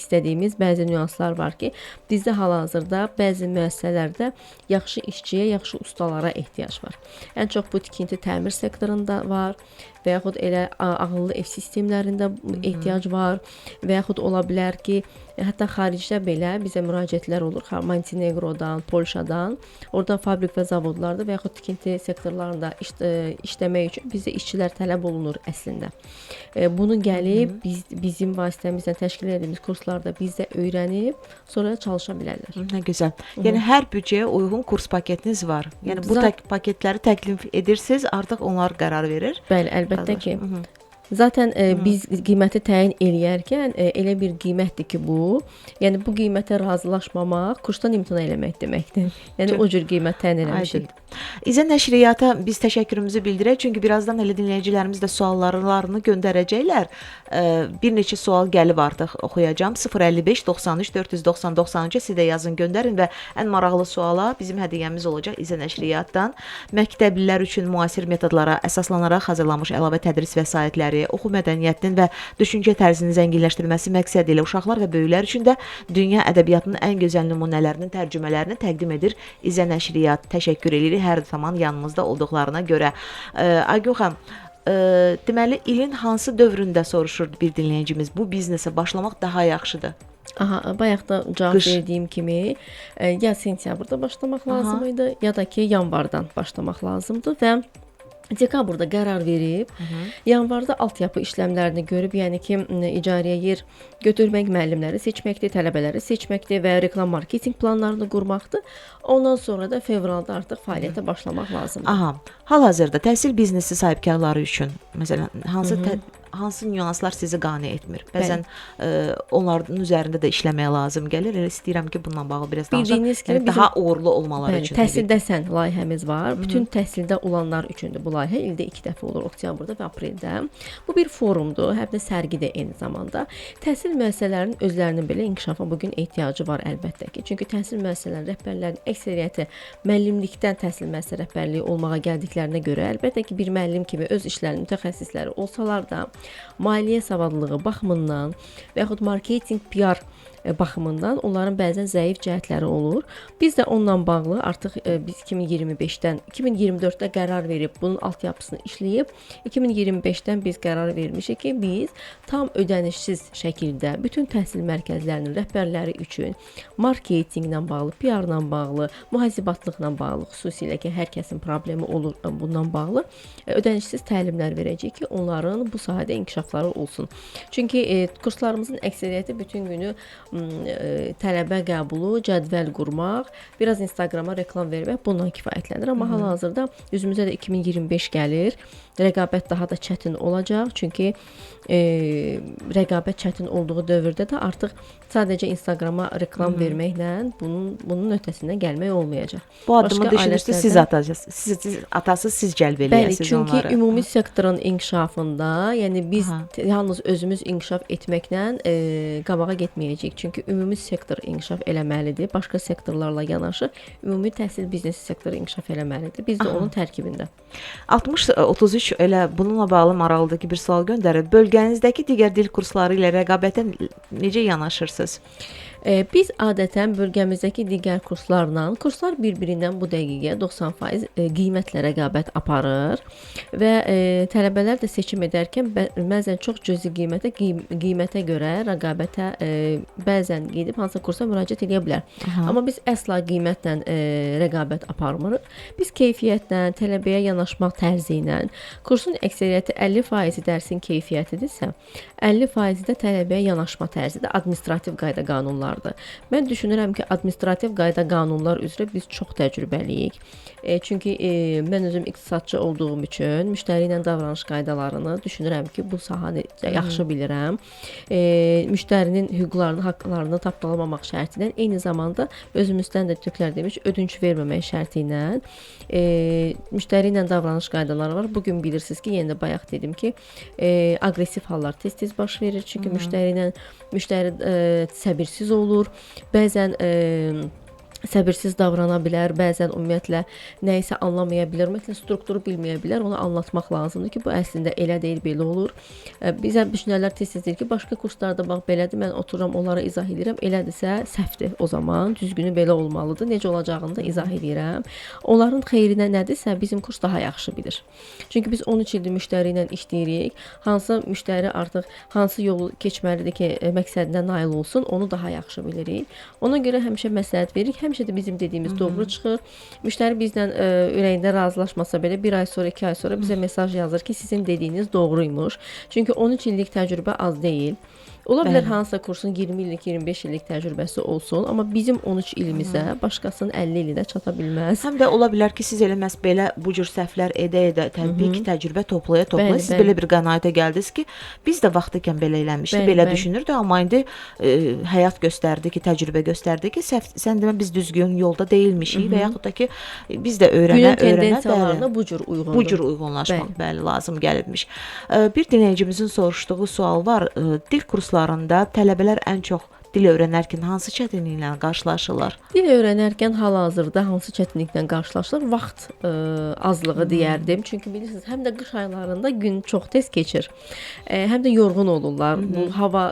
istədiyimiz bəzi nüanslar var ki, bizdə hal-hazırda bəzi müəssisələrdə yaxşı işçiyə, yaxşı ustalara ehtiyac var. Ən çox bu tikinti təmir sektorunda var və yaxud elə ağıllı ev sistemlərində ehtiyac var və yaxud ola bilər ki, hətta xaricdə belə bizə müraciətlər olur. Montenegrodan, Polşadan, oradan fabrik və zavodlarda və yaxud tikinti sektorlarında işləmək üçün bizə işçilər tələb olunur əslində. Bunun gəlib bizim vasitəmizlə təşkil etdiyimiz kurslarda bizdə öyrənib sonra çalışa bilərlər. Nə gözəl. Yəni hər büdcəyə uyğun kurs paketiniz var. Yəni bu paketləri təklif edirsiniz, artıq onlar qərar verir. Bəli, əlbəttə ki. Zaten biz qiyməti təyin eləyərkən elə bir qiymətdir ki bu, yəni bu qiymətə razılaşmamaq kursdan imtina eləmək deməkdir. Yəni o cür qiymət təyin eləmişik. İzə Nəşriyyata biz təşəkkürümüzü bildirək, çünki birazdan elə dinləyicilərimiz də suallarını göndərəcəklər. Bir neçə sual gəlib artıq oxuyacağam. 055 93 490 93 siz də yazın, göndərin və ən maraqlı suala bizim hədiyyəmiz olacaq İzə Nəşriyyatdan. Məktəblilər üçün müasir metodlara əsaslanaraq hazırlanmış əlavə tədris vəsaitləri, oxu mədəniyyətinin və düşüncə tərzinin zənginləşdirilməsi məqsədi ilə uşaqlar və böyüklər üçün də dünya ədəbiyyatının ən gözəl nümunələrinin tərcümələrini təqdim edir İzə Nəşriyyat. Təşəkkür edirik hər zaman yanımızda olduqlarına görə. Aygün xanım, deməli ilin hansı dövründə soruşur bir dinləyicimiz, bu biznesə başlamaq daha yaxşıdır? Aha, bayaq da cavab verdiyim kimi ya sentyabrda başlamaq lazım idi, ya da ki yanvardan başlamaq lazımdır və dekabrda qərar verib, yanvarda altyapı işləmlərini görüb, yəni ki, icarəyə yer götürmək, müəllimləri seçməkdir, tələbələri seçməkdir və reklam marketinq planlarını qurmaqdır. Ondan sonra da fevralda artıq fəaliyyətə başlamaq lazımdır. Aha, hal-hazırda təhsil biznesi sahibkarları üçün, məsələn, hansı nüanslar sizi qane etmir? Bəzən onların üzərində də işləməyə lazım gəlir. Elə istəyirəm ki, bununla bağlı biraz danışaq. Yəni, daha uğurlu olmaları üçün. Təhsildə sən layihəmiz var. Bütün təhsildə olanlar üçündür bu layihə. İldə 2 dəfə olur, oktyabrda və apreldə. Bu bir forumdur, həm də sərgidir eyni zamanda. Təhsil müəssisələrinin özlərinin belə inkişafa bugün ehtiyacı var əlbəttə ki. Çünki təhsil müəssisələrinin rəhbərlərinin əksəriyyəti müəllimlikdən təhsil müəssisə rəhbərliyi olmağa gəldiklərinə görə, əlbəttə ki, bir müəllim kimi öz işlərinin mütəxəssisləri olsalar da, maliyyə savadlılığı baxımından və yaxud marketinq, PR baxımından onların bəzən zəif cəhətləri olur. Biz də onunla bağlı artıq biz 2025-dən 2024-də qərar verib bunun altyapısını işləyib 2025-dən biz qərar vermişik ki, biz tam ödənişsiz şəkildə bütün təhsil mərkəzlərinin rəhbərləri üçün marketinqlə bağlı, PR-la bağlı, mühasibatlıqla bağlı, xüsusilə ki, hər kəsin problemi olur bundan bağlı ödənişsiz təlimlər verəcəyik ki, onların bu sahədə inkişafları olsun. Çünki kurslarımızın əksəriyyəti bütün günü tələbə qəbulu, cədvəl qurmaq, biraz Instagrama reklam vermək bundan kifayətlənir. Amma hal-hazırda üzümüzə də 2025 gəlir. Rəqabət daha da çətin olacaq. Çünki rəqabət çətin olduğu dövrdə də artıq sadəcə Instagrama reklam verməklə bunun ötəsindən gəlmək olmayacaq. Bu addımı düşünürsünüz, siz atası siz cəlb eləyəsiniz onları. Çünki ümumi sektorun inkişafında, yəni biz yalnız özümüz inkişaf etməklə qabağa getməyəcəyik. Çünki ümumi sektor inkişaf eləməlidir. Başqa sektorlarla yanaşı ümumi təhsil biznesi sektoru inkişaf eləməlidir. Biz də onun tərkibində. 60-33 elə bununla bağlı maraqlıdır bir sual göndərir. Bölgənizdəki digər dil kursları ilə rəqabətə necə yanaşırsınız? Biz adətən bölgəmizdəki digər kurslar bir-birindən bu dəqiqə 90% qiymətlə rəqabət aparır və tələbələr də seçim edərkən bəzən çox cüzi qiymətə görə rəqabətə bəzən gedib hansısa kursa müraciət edə bilər. Amma biz əsla qiymətlə rəqabət aparmırıq. Biz keyfiyyətlə, tələbəyə yanaşmaq tərzi ilə, kursun əksəriyyəti 50% dərsin keyfiyyətidirsə, 50% də tələbəyə yanaşma tərzidir, administrativ qayda qanunlar. Mən düşünürəm ki, administrativ qayda qanunlar üzrə biz çox təcrübəliyik. Çünki mən özüm iqtisadçı olduğum üçün müştəri ilə davranış qaydalarını düşünürəm ki, bu sahəni yaxşı bilirəm. Müştərinin hüquqlarını, haqqlarını tapdalamamaq şərti ilə, eyni zamanda özümüzdən də Türklər demiş, ödünç verməmək şərti ilə müştəri ilə davranış qaydaları var. Bugün bilirsiniz ki, yenə də bayaq dedim ki, aqressiv hallar tez-tez baş verir. Çünki müştəri səbirsiz olur. Bəzən səbirsiz davrana bilər, bəzən ümumiyyətlə nə isə anlamaya bilər, ümumiyyətlə strukturu bilməyə bilər, onu anlatmaq lazımdır ki, bu əslində elə deyil, belə olur. Bizə düşünürlər tez-tez deyir ki, başqa kurslarda bax belədir, mən otururam, onlara izah edirəm, elədirsə səhvdir o zaman, düzgünü belə olmalıdır, necə olacağını da izah edirəm. Onların xeyrinə nədirsə, bizim kurs daha yaxşı bilir. Çünki biz 13 ildir müştəri ilə işləyirik, hansı müştəri artıq hansı yolu keçməlidir ki, məqsədinə nail olsun, onu daha yaxşı bilirik. Ona görə həmişə məsləhət veririk, həmişə həmişə də bizim dediyimiz doğru çıxır. Müştəri bizlə ürəyində razılaşmasa belə 1 ay sonra, 2 ay sonra bizə mesaj yazır ki, sizin dediyiniz doğruymuş. Çünki 13 illik təcrübə az deyil. Ola bilər hansısa kursun 20 illik, 25 illik təcrübəsi olsun, amma bizim 13 ilimizə başqasının 50 ili də çata bilməz. Həm də ola bilər ki, siz elə məhz belə bu cür səhvlər edə-edə təbii ki, təcrübə toplaya siz belə bir qənaətə gəldiniz ki, biz də vaxtıkən belə eləmişdik, belə düşünürdük, amma indi həyat göstərdi ki, təcrübə göstərdi ki, sən demə biz düzgün yolda deyilmişik və yaxud da ki, biz də günün tendensiyalarına bu cür uyğundur. Bu cür uyğunlaşmaq bəli lazım gəlirmiş. Bir dinləyicimizin soruşduğu sual var. Dil kurslarında tələbələr ən çox dil öyrənərkən hansı çətinliklərlə qarşılaşırlar? Dil öyrənərkən hal-hazırda hansı çətinliklə qarşılaşırlar? Vaxt azlığı deyərdim. Çünki bilirsiniz, həm də qış aylarında gün çox tez keçir. Həm də yorğun olurlar. Bu hava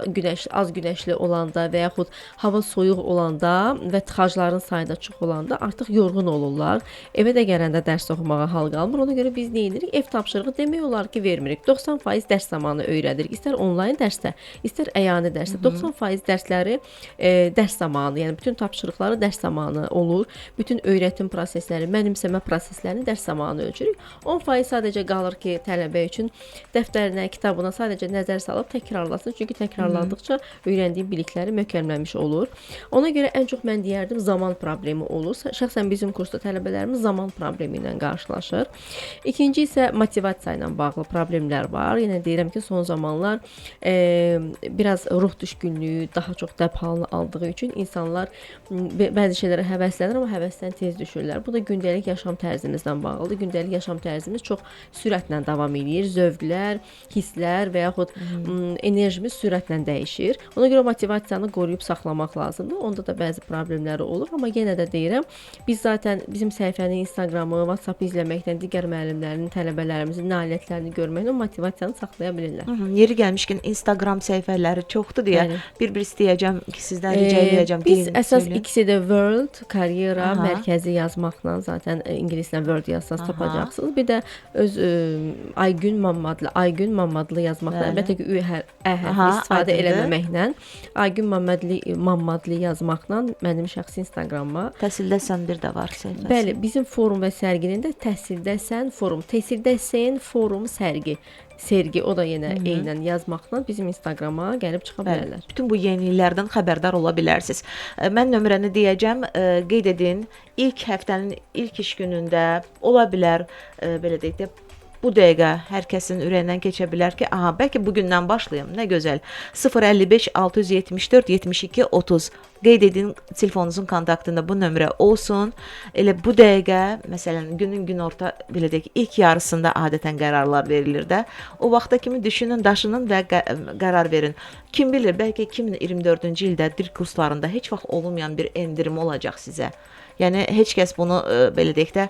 az günəşli olanda və yaxud hava soyuq olanda və tıxacların sayı da çox olanda artıq yorğun olurlar. Evə də gələndə dərs oxumağa hal qalmır. Ona görə biz nə edirik? Ev tapşırığı demək olar ki, vermirik. 90% dərs zamanı öyrədirik. İstər onlayn dərsdə, istər əyani dərsdə. 90% dərsləri dərs zamanı, yəni bütün tapşırıqları dərs zamanı olur. Bütün öyrətim prosesləri, mənimsəmə proseslərini dərs zamanı ölçürük. 10% sadəcə qalır ki, tələbə üçün dəftərinə, kitabına sadəcə nəzər salıb təkrarlasın. Çünki təkrarladıqca öyrəndiyi bilikləri möhkəmlənmiş olur. Ona görə ən çox mən deyərdim zaman problemi olur. Şəxsən bizim kursda tələbələrimiz zaman problemi ilə qarşılaşır. İkinci isə motivasiya ilə bağlı problemlər var. Yəni deyirəm ki, son zamanlar biraz ruh düşkünlüyü daha çox dəb halını aldığı üçün insanlar bəzi şeylərə həvəslənir, amma həvəsdən tez düşürlər. Bu da gündəlik yaşam tərzimizdən bağlıdır. Gündəlik yaşam tərzimiz çox sürətlə davam edir. Zövqlər, hisslər və yaxud enerjimiz sürətlə dəyişir. Ona görə motivasiyanı qoruyub saxlamaq lazımdır. Onda da bəzi problemləri olur, amma yenə də deyirəm, biz zaten bizim səhifəni, Instagramı, WhatsApp-ı izləməkdən, digər müəllimlərin, tələbələrimizin nailiyyətlərini görməklə motivasiyanı saxlaya bilirlər. Yeri gəlmişkən Instagram səhifələri çoxdur deyə bir istəyəcəm ki, sizdən rica edəcəm. Biz əsas ikisi də World karyera mərkəzi yazmaqla zaten ingilislə Word yazsaz tapacaqsınız. Bir də öz Aygün Mammadlı yazmaqla, əlbəttə ki, hərfi istifadə eləməməklə, Aygün Mammadlı yazmaqla mənim şəxsi Instagramıma. Təhsildəsən bir də var səhifəsi. Bəli, bizim forum və sərginin də təhsildəsən forum, təhsildəsən forum sərgi. Sergi, o da yenə eynən yazmaqla bizim Instagrama gəlib çıxa bilərlər. Bütün bu yeniliklərdən xəbərdar ola bilərsiniz. Mən nömrəni deyəcəm, qeyd edin. İlk həftənin ilk iş günündə ola bilər, belə deyək də, bu dəqiqə hər kəsin ürəyindən keçə bilər ki, bəlkə bugündən başlayım. Nə gözəl. 055 674 72 30. Qeyd edin, telefonunuzun kontaktında bu nömrə olsun. Elə bu dəqiqə, məsələn, günün günorta, belə deyək, ilk yarısında adətən qərarlar verilir də. O vaxta kimi düşünün, daşının və qərar verin. Kim bilir, bəlkə 2024-cü ildə dil kurslarında heç vaxt olmayan bir endirim olacaq sizə. Yəni, heç kəs bunu, belə deyək də,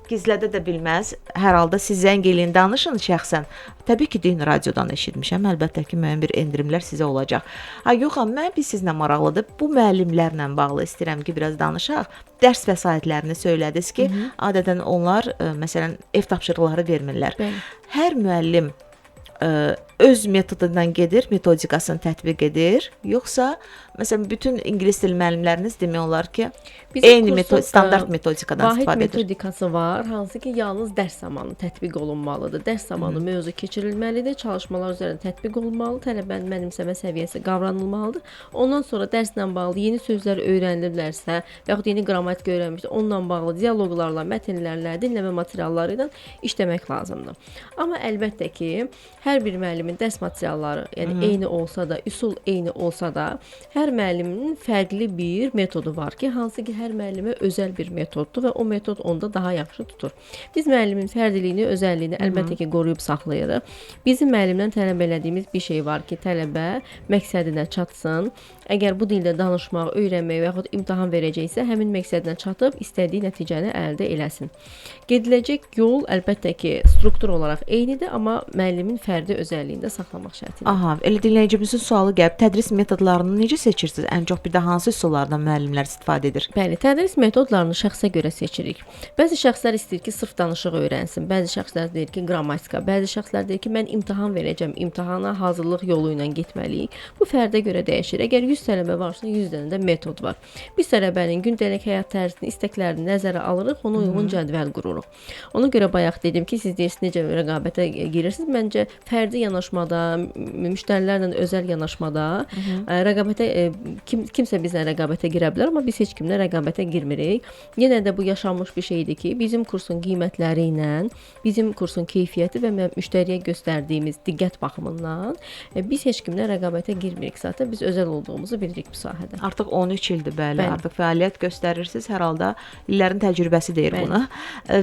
gizlədə də bilməz. Hər halda siz zəng eləyin, danışın şəxsən. Təbii ki, Din radiodan eşitmişəm. Əlbəttə ki, müəyyən bir endirimlər sizə olacaq. Yox, mən biz sizlə maraqlıdır. Bu müəllimlərlə bağlı istəyirəm ki, biraz danışaq. Dərs vəsaitlərini söylədiniz ki, adətən onlar, məsələn, ev tapşırıqları vermirlər. Hər müəllim öz metodundan gedir, metodikasını tətbiq edir, yoxsa məsələn bütün ingilis dil müəllimləriniz demək olar ki, eyni standart metodikadan istifadə edir. Vahid metodikası var, hansı ki, yalnız dərs zamanı tətbiq olunmalıdır. Dərs zamanı mövzu keçirilməlidir, çalışmalar üzərində tətbiq olunmalı, tələbənin mənimsəmə səviyyəsi qavranılmalıdır. Ondan sonra dərslə bağlı yeni sözlər öyrənilirlərsə, və yaxud yeni qrammatik öyrənmişsə, onunla bağlı dialoqlarla, mətnlərlə, dinləmə materialları ilə işləmək lazımdır. Amma əlbəttə ki, hər bir müəllimin dərs materialları, yəni eyni olsa da, üsul eyni olsa da, hər müəllimin fərqli bir metodu var ki, hansı ki, hər müəllimə özəl bir metoddur və o metod onda daha yaxşı tutur. Biz müəllimin fərdiliyini, özəlliyini əlbəttə ki, qoruyub saxlayırıq. Bizim müəllimdən tələb elədiyimiz bir şey var ki, tələbə məqsədinə çatsın. Əgər bu dildə danışmaq, öyrənmək və yaxud imtahan verəcəksə, həmin məqsədinə çatıb istədiyi nəticəni əldə eləsin. Gediləcək yol əlbəttə ki, struktur olaraq eynidir, amma müəllimin fərdi özəlliyində saxlamaq şərtilə. Elə dinləyicimizin sualı gəlib, tədris metodlarını necə seçmək seçirsiniz? Ən çox bir də hansı üsullardan müəllimlər istifadə edir? Bəli, tədris metodlarını şəxsə görə seçirik. Bəzi şəxslər istəyir ki, sırf danışıq öyrənsin. Bəzi şəxslər deyir ki, qrammatika. Bəzi şəxslər deyir ki, mən imtahan verəcəm. İmtahana hazırlıq yolu ilə getməliyik. Bu fərdə görə dəyişir. Əgər 100 tələbə varsa, 100 dənə də metod var. Biz tələbənin gündəlik həyat tərzini, istəklərini nəzərə alırıq, ona uyğun cədvəl qururuq. Ona görə bayaq dedim ki, siz deyirsiniz necə rəqabətə girirsiniz. Məncə fərdi yanaşmada, müştərilərlə özəl yanaşmada rəqabətə kimsə bizlə rəqabətə girə bilər, amma biz heç kimlə rəqabətə girmirik. Yenə də bu yaşanmış bir şeydir ki, bizim kursun qiymətləri ilə, bizim kursun keyfiyyəti və müştəriyə göstərdiyimiz diqqət baxımından biz heç kimlə rəqabətə girmirik. Zaten biz özəl olduğumuzu bilirik bu sahədə. Artıq 13 ildir, bəli, Bəli. artıq fəaliyyət göstərirsiniz. Hər halda illərin təcrübəsi deyir Bəli. bunu.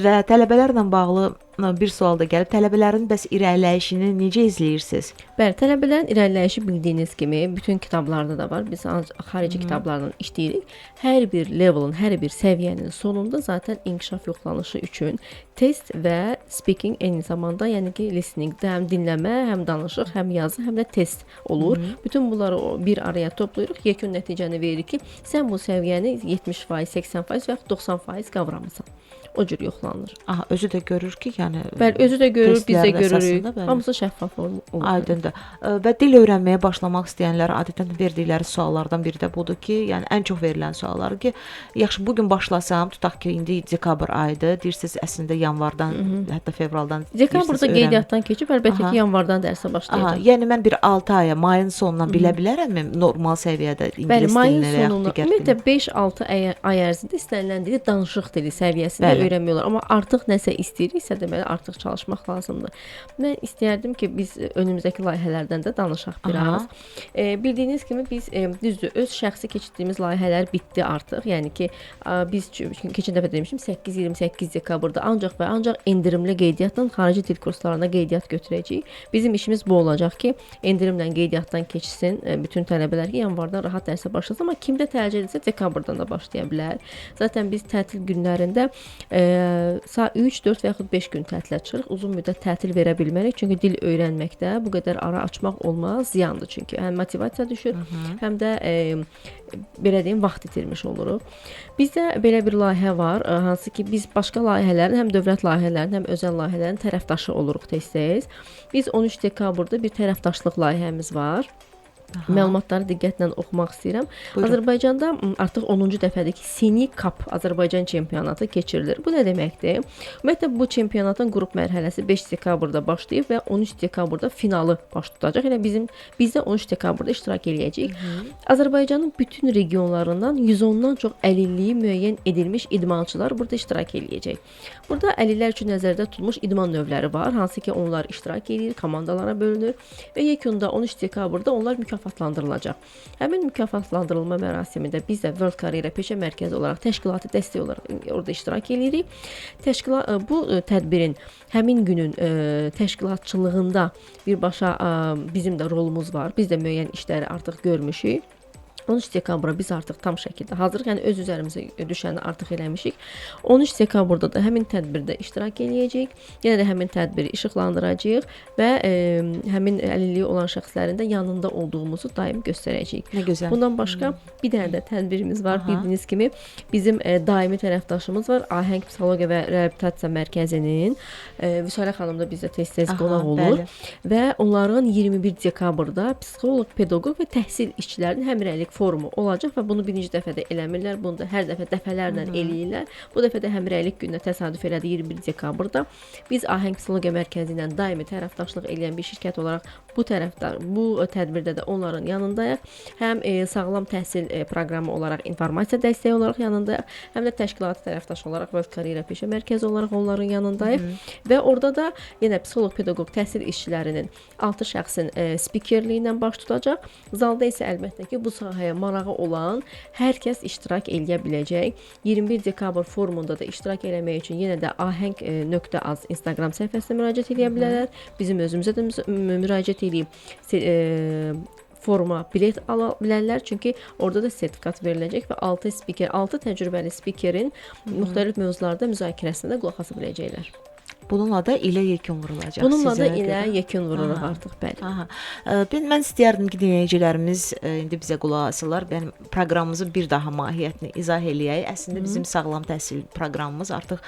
Və tələbələrlə bağlı bir sual da gəlib. Tələbələrin bəs irəliləyişini necə izləyirsiniz? Bəli, tələbələrin irəliləyişi bildiyiniz kimi bütün kitablarda da var. Biz xarici kitablarla işləyirik. Hər bir levelin, hər bir səviyyənin sonunda zaten inkişaf yoxlanışı üçün test və speaking eyni zamanda, yəni ki, listening-də həm dinləmə, həm danışıq, həm yazı, həm də test olur. Bütün bunları bir araya toplayırıq. Yekun nəticəni veririk ki, sən bu səviyyəni 70%, 80% və yaxud 90% qavramısan. O cür yoxlanılır. Aha, özü də görür ki, yəni Bəli, özü də görür, biz də testlərin görürük. əsasında, bəli. Hamısı şəffaf olur. Aydındır. Və dil öyrənməyə başlamaq istəyənlərə adətən verdikləri suallardan biri də budur ki, yəni ən çox verilən suallar ki, yaxşı bu gün başlasam, tutaq ki, indi dekabr ayıdır, deyirsiniz əslində yanvardan, hətta fevraldan Dekabrda qeydiyyatdan keçib, əlbəttə ki, yanvardan dərsə başlayacaq. Aha, yəni mən bir 6 aya, mayın sonundan bilə bilərəmmi normal səviyyədə ingilis Bəli, mayın dilini və ya sonunda digər ümumiyyətlə dilini? 5-6 ay ərzində istənilən dili danışıq dili səviyyəsində Bəli. öyrənmək olar. Amma artıq nəsə istəyiriksə, deməli artıq çalışmaq lazımdır. Mən istəyərdim ki, biz önümüzdəki layihələrdən də danışaq biraz. Bildiyiniz kimi biz düzdür, öz şəxsi keçirdiyimiz layihələr bitdi artıq. Yəni ki, biz keçən dəfə demişdim 8-28 dekabrda ancaq və ancaq endirimli qeydiyyatla xarici dil kurslarına qeydiyyat götürəcəyik. Bizim işimiz bu olacaq ki, endirimlə qeydiyyatdan keçsin bütün tələbələr ki, yanvardan rahat dərsə başlasın, amma kimdə təcil edirsə dekabrdan da başlaya bilər. Zaten biz tətil günlərində 3, 4 və yaxud 5 gün tətilə çıxırıq. Uzun müddət tətil verə bilmərik. Çünki dil öyrənməkdə bu qədər ara açmaq olmaz, ziyandır çünki. Həm motivasiya düşür, həm də belə deyim, vaxt itirmiş oluruq. Bizdə belə bir layihə var, hansı ki biz başqa layihələrin, həm dövlət layihələrinin, həm özəl layihələrin tərəfdaşı oluruq tez-tez. Biz 13 dekabrda bir tərəfdaşlıq layihəmiz var. Məlumatları diqqətlə oxumaq istəyirəm. Buyurun. Azərbaycanda artıq 10-cu dəfədir ki, Seni Cup Azərbaycan çempionatı keçirilir. Bu nə deməkdir? Ümumiyyətlə bu çempionatın qrup mərhələsi 5 dekabrda başlayıb və 13 dekabrda finalı baş tutacaq. Yəni biz də 13 dekabrda iştirak eləyəcəyik. Azərbaycanın bütün regionlarından 110-dan çox əlilliyi müəyyən edilmiş idmançılar burada iştirak eləyəcək. Burada əlillər üçün nəzərdə tutulmuş idman növləri var, hansı ki onlar iştirak edir, komandalara bölünür və yekunda 13 dekabrda onlar mükafatlandırılacaq. Həmin mükafatlandırılma mərasimində biz də World Career Peşə Mərkəzi olaraq təşkilati dəstək olaraq orada iştirak edirik. Bu tədbirin həmin günün təşkilatçılığında birbaşa bizim də rolumuz var. Biz də müəyyən işləri artıq görmüşük. 13 dekabrda biz artıq tam şəkildə hazırıq, yəni öz üzərimizə düşəni artıq eləmişik. 13 dekabrda da həmin tədbirdə iştirak eləyəcəyik. Yenə də həmin tədbiri işıqlandıracağıq və həmin əlilliyi olan şəxslərin də yanında olduğumuzu daim göstərəcəyik. Nə gözəl. Bundan başqa bir dənə də tədbirimiz var. Bildiyiniz kimi bizim daimi tərəfdaşımız var. Ahəng Psixologiya və Reabilitasiya Mərkəzinin Vüsalə xanım da bizdə tez-tez qonaq olur və onların 21 dekabrda psixoloq, pedaqoq və təhsil işçilərinin həmrəylik forumu olacaq və bunu birinci dəfədə eləmirlər. Bunu da hər dəfə dəfələrlə eləyirlər. Bu dəfə də həmrəylik gününə təsadüf elədi 21 dekabrda. Biz Ahəng Psixologiya Mərkəzi ilə daimi tərəfdaşlıq edən bir şirkət olaraq bu tədbirdə də onların yanındayıq. Həm sağlam təhsil proqramı olaraq informasiya dəstəyi olaraq yanındayıq, həm də təşkilati tərəfdaş olaraq World Career Peşə Mərkəzi olaraq onların yanındayıq. Və orada da yenə psixoloq, pedaqoq, təhsil işçilərinin 6 şəxsin spikerliyi ilə baş tutacaq. Zalda isə əlbəttə ki, bu sahəyə marağı olan hər kəs iştirak eləyə biləcək. 21 dekabr forumunda da iştirak eləmək üçün yenə də aheng.az Instagram səhifəsinə müraciət edə bilərlər. Bizim özümüzə də müraciət edib foruma bilet ala bilərlər. Çünki orada da sertifikat veriləcək və 6 təcrübəli spikerin müxtəlif mövzularda müzakirəsində qulaq asa biləcəklər. Bununla da ilə yekun vurulacaq. Bununla da sizə ilə görə. yekun vururuq Aha. artıq, bəli. Aha. Mən istəyərdim ki, dinləyicilərimiz indi bizə qulaq asırlar. Mən proqramımızın bir daha mahiyyətini izah eləyək. Əslində bizim sağlam təhsil proqramımız artıq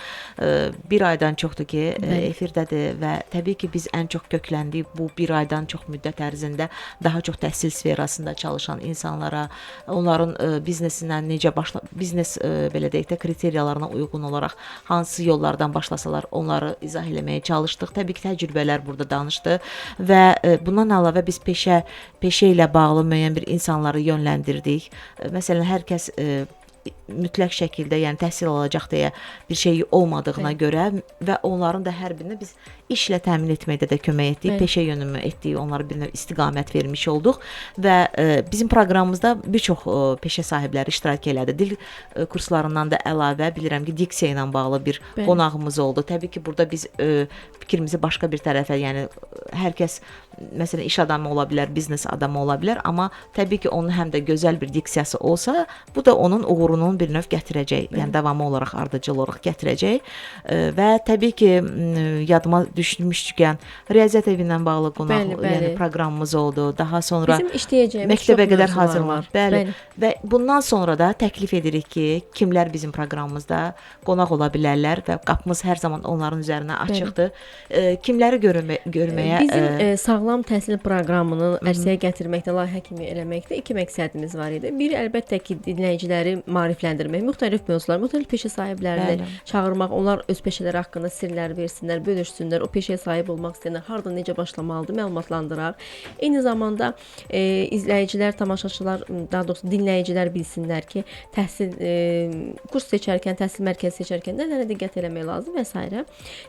bir aydan çoxdur ki, efirdədir və təbii ki, biz ən çox kökləndik bu bir aydan çox müddət ərzində daha çox təhsil sferasında çalışan insanlara, onların biznesindən necə biznes belə deyək də kriteriyalarına uyğun olaraq hansı yollardan başlasalar onları izah eləməyə çalışdıq. Təbii ki, təcrübələr burada danışdı və bundan əlavə biz peşə ilə bağlı müəyyən bir insanları yönləndirdik. Məsələn, hər kəs mütləq şəkildə, yəni təhsil alacaq deyə bir şey olmadığına görə və onların da hər birinə biz işlə təmin etməkdə də kömək etdik, peşə yönümü etdik, onlara bir növ istiqamət vermiş olduq və bizim proqramımızda bir çox peşə sahibləri iştirak elədi. Dil kurslarından da əlavə bilirəm ki, diksiya ilə bağlı bir qonağımız oldu. Təbii ki, burada biz fikrimizi başqa bir tərəfə, yəni hər kəs məsələn iş adamı ola bilər, biznes adamı ola bilər, amma təbii ki, onun həm də gözəl bir diksiyası olsa, bu da onun uğurunun bir növ gətirəcək, yəni davamı olaraq, ardıcıl olaraq gətirəcək və təbii ki, yadıma düşmüşkən riyaziyyat evi ilə bağlı qonaq, yəni proqramımız oldu. Daha sonra bizim işləyəcəyimiz məktəbə çox qədər mövzular hazırlanır. var. Bəli. Və bundan sonra da təklif edirik ki, kimlər bizim proqramımızda qonaq ola bilərlər və qapımız hər zaman onların üzərinə açıqdır. Kimləri görməyə bizim sağlam təhsil proqramını ərsəyə gətirməkdə, layihə kimi eləməkdə iki məqsədimiz var idi. Biri əlbəttə ki, dinləyiciləri maarifləndirmək, müxtəlif mövzular, müxtəlif peşə sahiblərini çağırmaq, onlar öz peşələri haqqında sirlər versinlər, bölüşsünlər, o peşəyə sahib olmaq istəyənlər harda necə başlamalıdır, məlumatlandıraq. Eyni zamanda izləyicilər, tamaşaçılar, daha doğrusu dinləyicilər bilsinlər ki, təhsil kurs seçərkən, təhsil mərkəzi seçərkən nələrə diqqət eləmək lazım və s.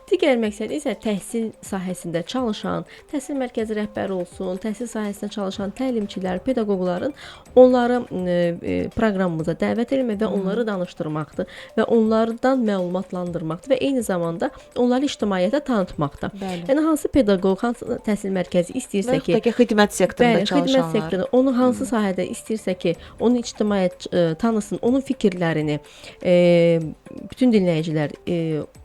Digər məqsəd isə təhsil sahəsində çalışan, təhsil mərkəzi rəhbəri olsun, təhsil sahəsində çalışan təlimçilər, pedaqoqların onları proqramımıza dəvət etmək və onları danışdırmaqdır və onlardan məlumatlandırmaqdır və eyni zamanda onları ictimaiyyətə tanıtmaqdır. Yəni hansı pedaqoq, hansı təhsil mərkəzi istəyirsə ki, xidmət sektorunda çalışanlar, xidmət sektorunda onu hansı sahədə istəyirsə ki, onu ictimaiyyət tanısın, onun fikirlərini bütün dinləyicilər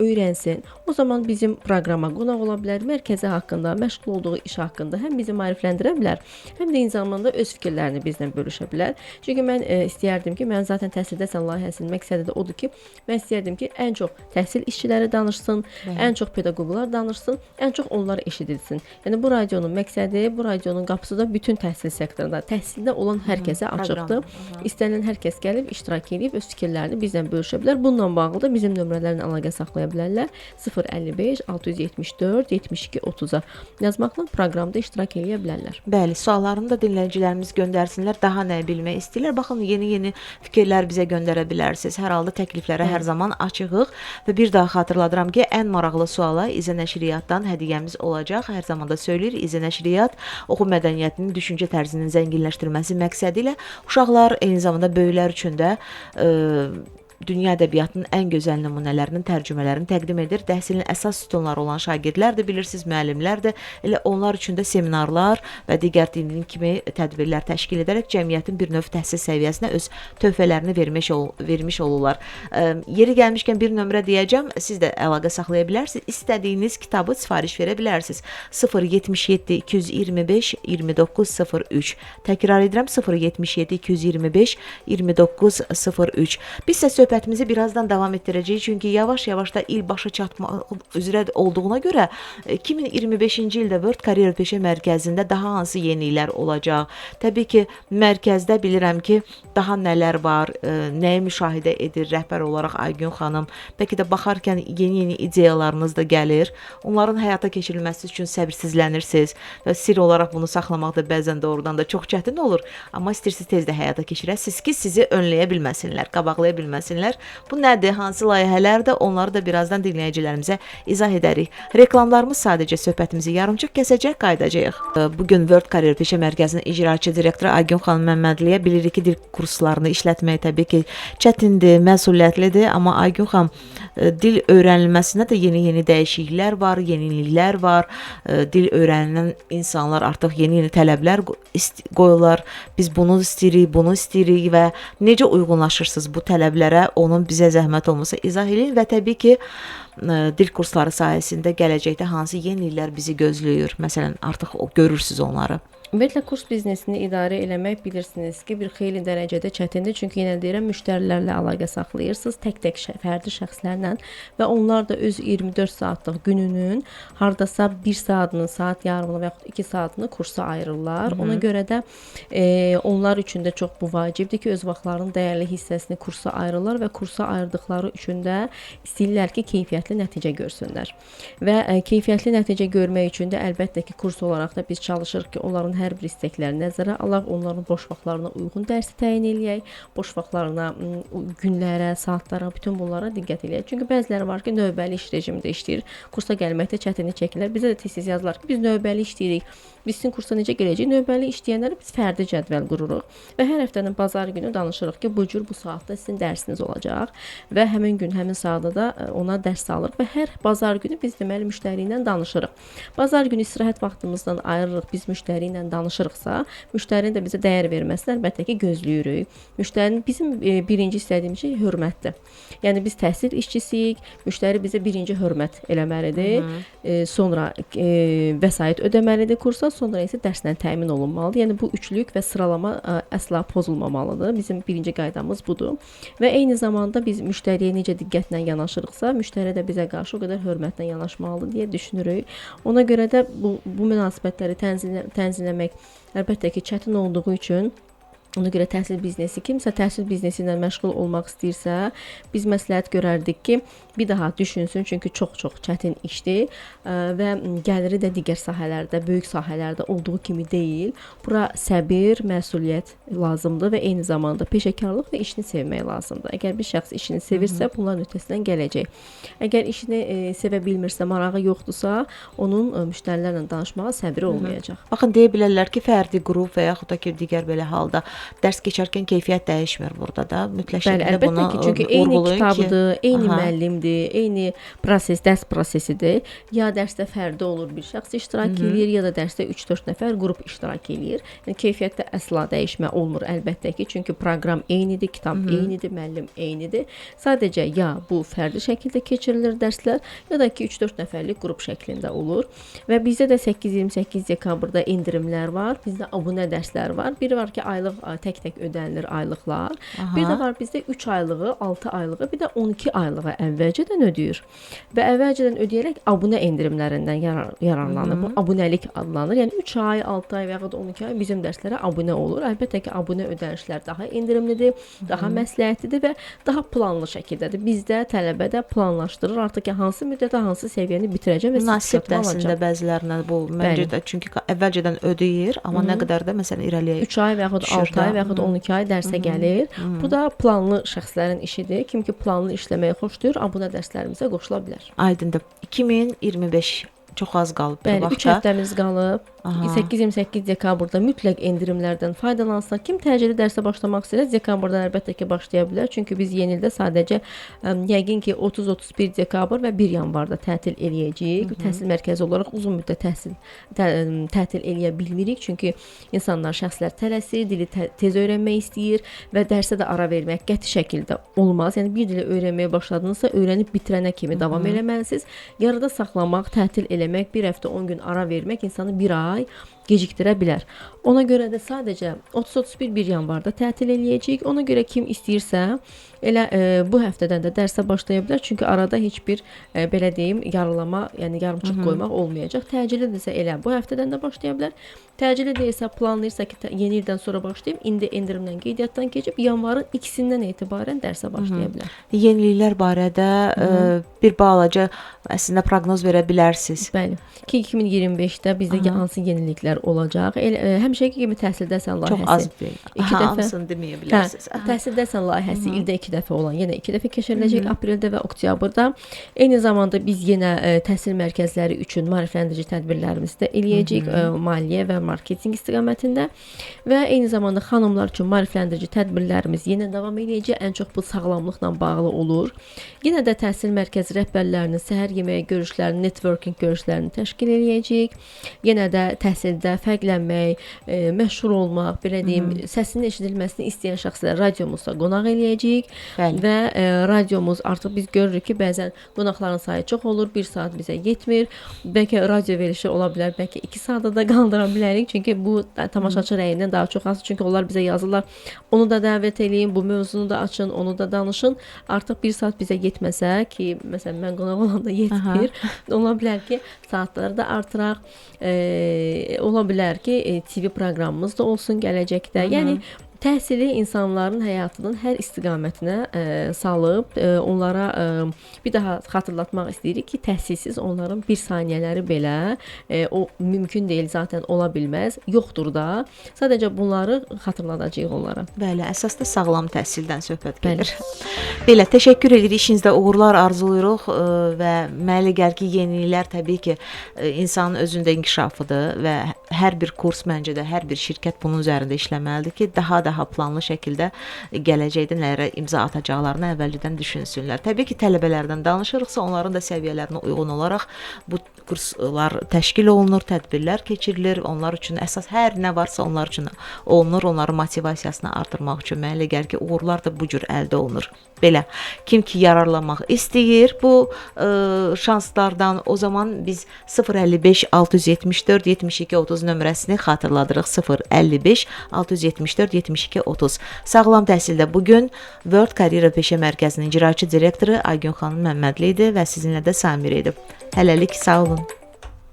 öyrənsin. O zaman bizim proqrama qonaq ola bilər, mərkəzi haqqında, məşğul olduğu iş haqqında həm bizi maarifləndirə bilər, həm də eyni zamanda öz fikirlərini bizlə bölüşə bilər. Çünki mən istəyərdim ki, mən zaten təhsildəsən layihəsinin məqsədi də odur ki, mən istəyərdim ki, ən çox təhsil işçiləri danışsın, ən çox pedaqoqlar danışsın, ən çox onlar eşidilsin. Yəni bu radionun məqsədi, bu radionun qapısı da bütün təhsil sektorunda, təhsildə olan hər kəsə açıqdır. İstənilən hər kəs gəlib iştirak edib öz fikirlərini bizlə bölüşə bilər. Bununla bağlı da bizim nömrələrlə əlaqə saxlaya bilərlər. 055 674 72 30-a yazmaqla proqramda iştirak edə bilərlər. Bəli, suallarını da dinləyicilərimiz göndərsinlər. Daha nə bilmək istəyirlər? Baxın, yeni fikirlər bizə göndərə bilərsiniz. Hər halda təkliflərə hər zaman açığıq və bir daha xatırladıram ki, ən maraqlı suala İZə Nəşriyyatdan hədiyyəmiz olacaq. Hər zaman da söyləyir, İZə Nəşriyyat oxu mədəniyyətinin, düşüncə tərzinin zənginləşdirməsi məqsədilə uşaqlar, eyni zamanda böyüklər üçün də dünya ədəbiyyatının ən gözəl nümunələrinin tərcümələrini təqdim edir. Təhsilin əsas sütunları olan şagirdlər də bilirsiniz, müəllimlər də, elə onlar üçün də seminarlar və digər dinin kimi tədbirlər təşkil edərək cəmiyyətin bir növ təhsil səviyyəsinə öz töhfələrini vermiş olurlar. Yeri gəlmişkən bir nömrə deyəcəm, siz də əlaqə saxlaya bilərsiniz. İstədiyiniz kitabı sifariş verə bilərsiniz. 077 225 2903. Təkrar edirəm, 077 225 2903. Biz isə söhbətimizi birazdan davam etdirəcəyik, çünki yavaş-yavaş da il başa çatmaq üzrə olduğuna görə 2025-ci ildə World Career Peşə Mərkəzində daha hansı yeniliklər olacaq? Təbii ki, mərkəzdə bilirəm ki, daha nələr var, nəyi müşahidə edir rəhbər olaraq Aygün xanım. Bəlkə də baxarkən yeni ideyalarınız da gəlir. Onların həyata keçirilməsi üçün səbirsizlənirsiniz və sir olaraq bunu saxlamaq da bəzən doğrudan da çox çətin olur. Amma istəyirsiniz tez də həyata keçirəsiniz ki, sizi önləyə bilməsinlər, qabaqlaya bilməsinlər. Bu nədir? Hansı layihələrdir? Onları da birazdan dinləyicilərimizə izah edərik. Reklamlarımız sadəcə söhbətimizi yarımçıq kəsəcək, qayıdacağıq. Bugün World Career Peşə Mərkəzinin icraçı direktoru Aygün xanım Məmmədliyə bilirik ki, dil kurslarını işlətmək təbii ki, çətindir, məsuliyyətlidir, amma Aygün xanım dil öyrənilməsində də yeni dəyişikliklər var, yeniliklər var. Dil öyrənilən insanlar artıq yeni tələblər qoyurlar. Biz bunu istəyirik və necə uyğunlaşırsınız bu tələblərə? Onun bizə zəhmət olmasa izah edin və təbii ki, dil kursları sayəsində gələcəkdə hansı yeniliklər bizi gözləyir? Məsələn, artıq görürsüz onları. Ümumiyyətlə kurs biznesini idarə eləmək bilirsiniz ki, bir xeyli dərəcədə çətindir. Çünki yenə deyirəm, müştərilərlə əlaqə saxlayırsınız, tək-tək fərdi şəxslərlə və onlar da öz 24 saatlıq gününün hardasa 1 saatını, saat yarımını və yaxud 2 saatını kursa ayırırlar. Ona görə də onlar üçün də çox bu vacibdir ki, öz vaxtlarının dəyərli hissəsini kursa ayırırlar və kursa ayırdıqları üçün də istəyirlər ki, keyfiyyətli nəticə görsünlər. Və keyfiyyətli nəticə görmək üçün də əlbəttə ki, kurs olaraq da biz çalışırıq ki, onların hər bir istəklərini nəzərə alaq, onların boş vaxtlarına uyğun dərsi təyin eləyək, boş vaxtlarına, günlərə, saatlara, bütün bunlara diqqət eləyək. Çünki bəziləri var ki, növbəli iş rejimində işləyir, kursa gəlməkdə çətinlik çəkirlər. Bizə də tez-tez yazırlar ki, biz növbəli işləyirik, biz sizin kursa necə gələcəyik? Növbəli işləyənlərə biz fərdi cədvəl qururuq və hər həftənin bazar günü danışırıq ki, bu cür bu saatda sizin dərsiniz olacaq və həmin gün, həmin saatda da ona dərs alırıq və hər bazar günü biz deməli müştəri ilə danışırıq. Bazar günü istirahət vaxtımızdan ayırırıq, biz müştəri ilə danışırıqsa, müştərinin də bizə dəyər verməsini əlbəttə ki, gözləyirik. Müştərinin bizim birinci istədiyimiz şey hörmətdir. Yəni biz təhsil işçisiyik, müştəri bizə birinci hörmət eləməlidir. Sonra vəsait ödəməlidir kursa, sonra isə dərslə təmin olunmalıdır. Yəni bu üçlük və sıralama əsla pozulmamalıdır. Bizim birinci qaydamız budur. Və eyni zamanda biz müştəriyə necə diqqətlə yanaşırıqsa, müştəri də bizə qarşı o qədər hörmətlə yanaşmalıdır deyə düşünürük. Ona görə də bu münasibətləri tənzimləmək əlbəttə ki, çətin olduğu üçün ona görə təhsil biznesi, kimsə təhsil biznesi ilə məşğul olmaq istəyirsə, biz məsləhət görərdik ki, bir daha düşünsün, çünki çox-çox çətin işdir və gəliri də digər sahələrdə, böyük sahələrdə olduğu kimi deyil. Bura səbir, məsuliyyət lazımdır və eyni zamanda peşəkarlıq və işini sevmək lazımdır. Əgər bir şəxs işini sevirsə, bunların ötəsindən gələcək. Əgər işini sevə bilmirsə, marağı yoxdursa, onun müştərilərlə danışmağa səbri olmayacaq. Baxın, deyə bilərlər ki, fərdi qrup və yaxud da ki, digər belə halda dərs keçərkən keyfiyyət dəyişmir burada da. Mütləq şəkildə bunu ki, çünki eyni kitabdır, eyni müəllimdir, eyni proses, dərs prosesidir. Ya dərsdə fərdi olur bir şəxs iştirak eləyir, ya da dərsdə 3-4 nəfər qrup iştirak eləyir. Yəni keyfiyyətdə əsla dəyişmə olmur əlbəttə ki, çünki proqram eynidir, kitab eynidir, müəllim eynidir. Sadəcə ya bu fərdi şəkildə keçirilir dərslər, ya da ki 3-4 nəfərlik qrup şəklində olur. Və bizdə də 8-28 dekabrda endirimlər var. Bizdə abunə dərslər var. Biri var ki, aylıq tək-tək ödənilir aylıqlar. Bir də var bizdə 3 aylığı, 6 aylığı, bir də 12 aylığı əvvəlcədən ödəyir. Və əvvəlcədən ödəyərək abunə endirimlərindən yararlanır. Bu abunəlik adlanır. Yəni 3 ay, 6 ay və ya da 12 ay bizim dərslərə abunə olur. Əlbəttə ki, abunə ödənişlər daha endirimlidir, daha məsləhətlidir və daha planlı şəkildədir. Bizdə tələbə də planlaşdırır. Artıq ki, hansı müddətdə hansı səviyyəni bitirəcəm və münasib əslində bəzilərinə bu məncə çünki əvvəlcədən ödəyir, amma nə qədər də məsələn irəliyə 3 ay və yaxud 6 ay və yaxud 12 ay dərsə gəlir. Bu da planlı şəxslərin işidir. Kim ki planlı işləməyi xoşlayır, abunə dərslərimizə qoşula bilər. Aydındır. 2025 çox az qalıb bir vaxta. Bəli, 3 həftəmiz qalıb. 8-28 dekabrda mütləq endirimlərdən faydalansın. Kim təcili dərsə başlamaq istəyir, dekabrdan əlbəttə ki, başlaya bilər. Çünki biz yeni ildə sadəcə yəqin ki 30-31 dekabr və 1 yanvarda tətil eləyəcəyik. Təhsil mərkəzi olaraq uzun müddət tətil eləyə bilmirik. Çünki insanlar, şəxslər tələsir, dili tez öyrənmək istəyir və dərsə də ara vermək qəti şəkildə olmaz. Yəni bir dili öyrənməyə başladınızsa, öyrənib bitirənə kimi davam eləməlisiniz. Yarıda saxlamaq, tətil eləmək, bir həftə 10 gün ara vermək insanı bir ay gecikdirə bilər. Ona görə də sadəcə 30-31 yanvarda tətil eləyəcəyik. Ona görə kim istəyirsə elə bu həftədən də dərsə başlaya bilər. Çünki arada heç bir belə deyim yarılama, yəni yarımçıq qoymaq olmayacaq. Təcilidirsə elə bu həftədən də başlaya bilər. Təcili deyilsə, planlayırsa ki, yeni ildən sonra başlayım, indi endirimdən qeydiyyatdan keçib yanvarın 2-sindən etibarən dərsə başlaya bilər. Yeniliklər barədə bir balaca əslində proqnoz verə bilərsiniz. Bəli. Ki 2025-də bizdə hansı yeniliklər olacaq? Həmişəki kimi təhsildəsən layihəsi. Çox az deyil. 2 dəfə hamısını deməyə bilərsiniz. Təhsildəsən layihəsi ildə 2 dəfə olan, yenə 2 dəfə keçiriləcək apreldə və oktyabrda. Eyni zamanda biz yenə təhsil mərkəzləri üçün maarifləndirici tədbirlərimizi də eləyəcəyik, maliyyə və marketinq istiqamətində və eyni zamanda xanımlar üçün maarifləndirici tədbirlərimiz yenə davam edəcək. Ən çox bu sağlamlıqla bağlı olur. Yenə də təhsil mərkəzi rəhbərlərinin səhər yeməyi görüşlərini, networking görüşlərini təşkil edəcəyik. Yenə də təhsil həyətində fərqlənmək, məşhur olmaq, belə deyim, səsinin eşidilməsini istəyən şəxslər radiomuzda qonaq eləyəcəyik Bəli. və radiomuz artıq biz görürük ki, bəzən qonaqların sayı çox olur, 1 saat bizə yetmir. Bəlkə radio verilişi ola bilər, bəlkə 2 saata da qaldıra bilərik. Çünki bu tamaşaçı rəyindən daha çox asılıdır. Çünki onlar bizə yazırlar, onu da dəvət eləyin, bu mövzunu da açın, onu da danışın. Artıq 1 saat bizə yetməsə ki, məsələn mən qonaq olanda yetmir. Ola bilər ki, saatları da artıraq. Ola bilər ki, TV proqramımız da olsun gələcəkdə. Yəni təhsili insanların həyatının hər istiqamətinə salıb, onlara bir daha xatırlatmaq istəyirik ki, təhsilsiz onların bir saniyələri belə o mümkün deyil, zaten ola bilməz, yoxdur da. Sadəcə bunları xatırladacağıq onlara. Bəli, əsasda sağlam təhsildən söhbət gedir. Belə, təşəkkür edirik, işinizdə uğurlar arzuluyuruq və mənə elə gəlir ki, yeniliklər təbii ki, insanın özündə inkişafıdır və hər bir kurs məncə də hər bir şirkət bunun üzərində işləməlidir ki, daha planlı şəkildə gələcəkdə nələrə imza atacaqlarını əvvəlcədən düşünsünlər. Təbii ki, tələbələrdən danışırıqsa, onların da səviyyələrinə uyğun olaraq bu kurslar təşkil olunur, tədbirlər keçirilir. Onlar üçün əsas hər nə varsa onlar üçün olunur. Onların motivasiyasını artırmaq üçün mənə elə gəlir ki, uğurlar da bu cür əldə olunur. Belə, kim ki yararlanmaq istəyir bu şanslardan, o zaman biz 055 674 72 30 nömrəsini xatırladırıq. 055 674 72 30. Sağlam təhsildə bugün World Career Peşə Mərkəzinin icraçı direktoru Aygün xanım Məmmədli idi və sizinlə də Samir idi. Hələlik sağ olun.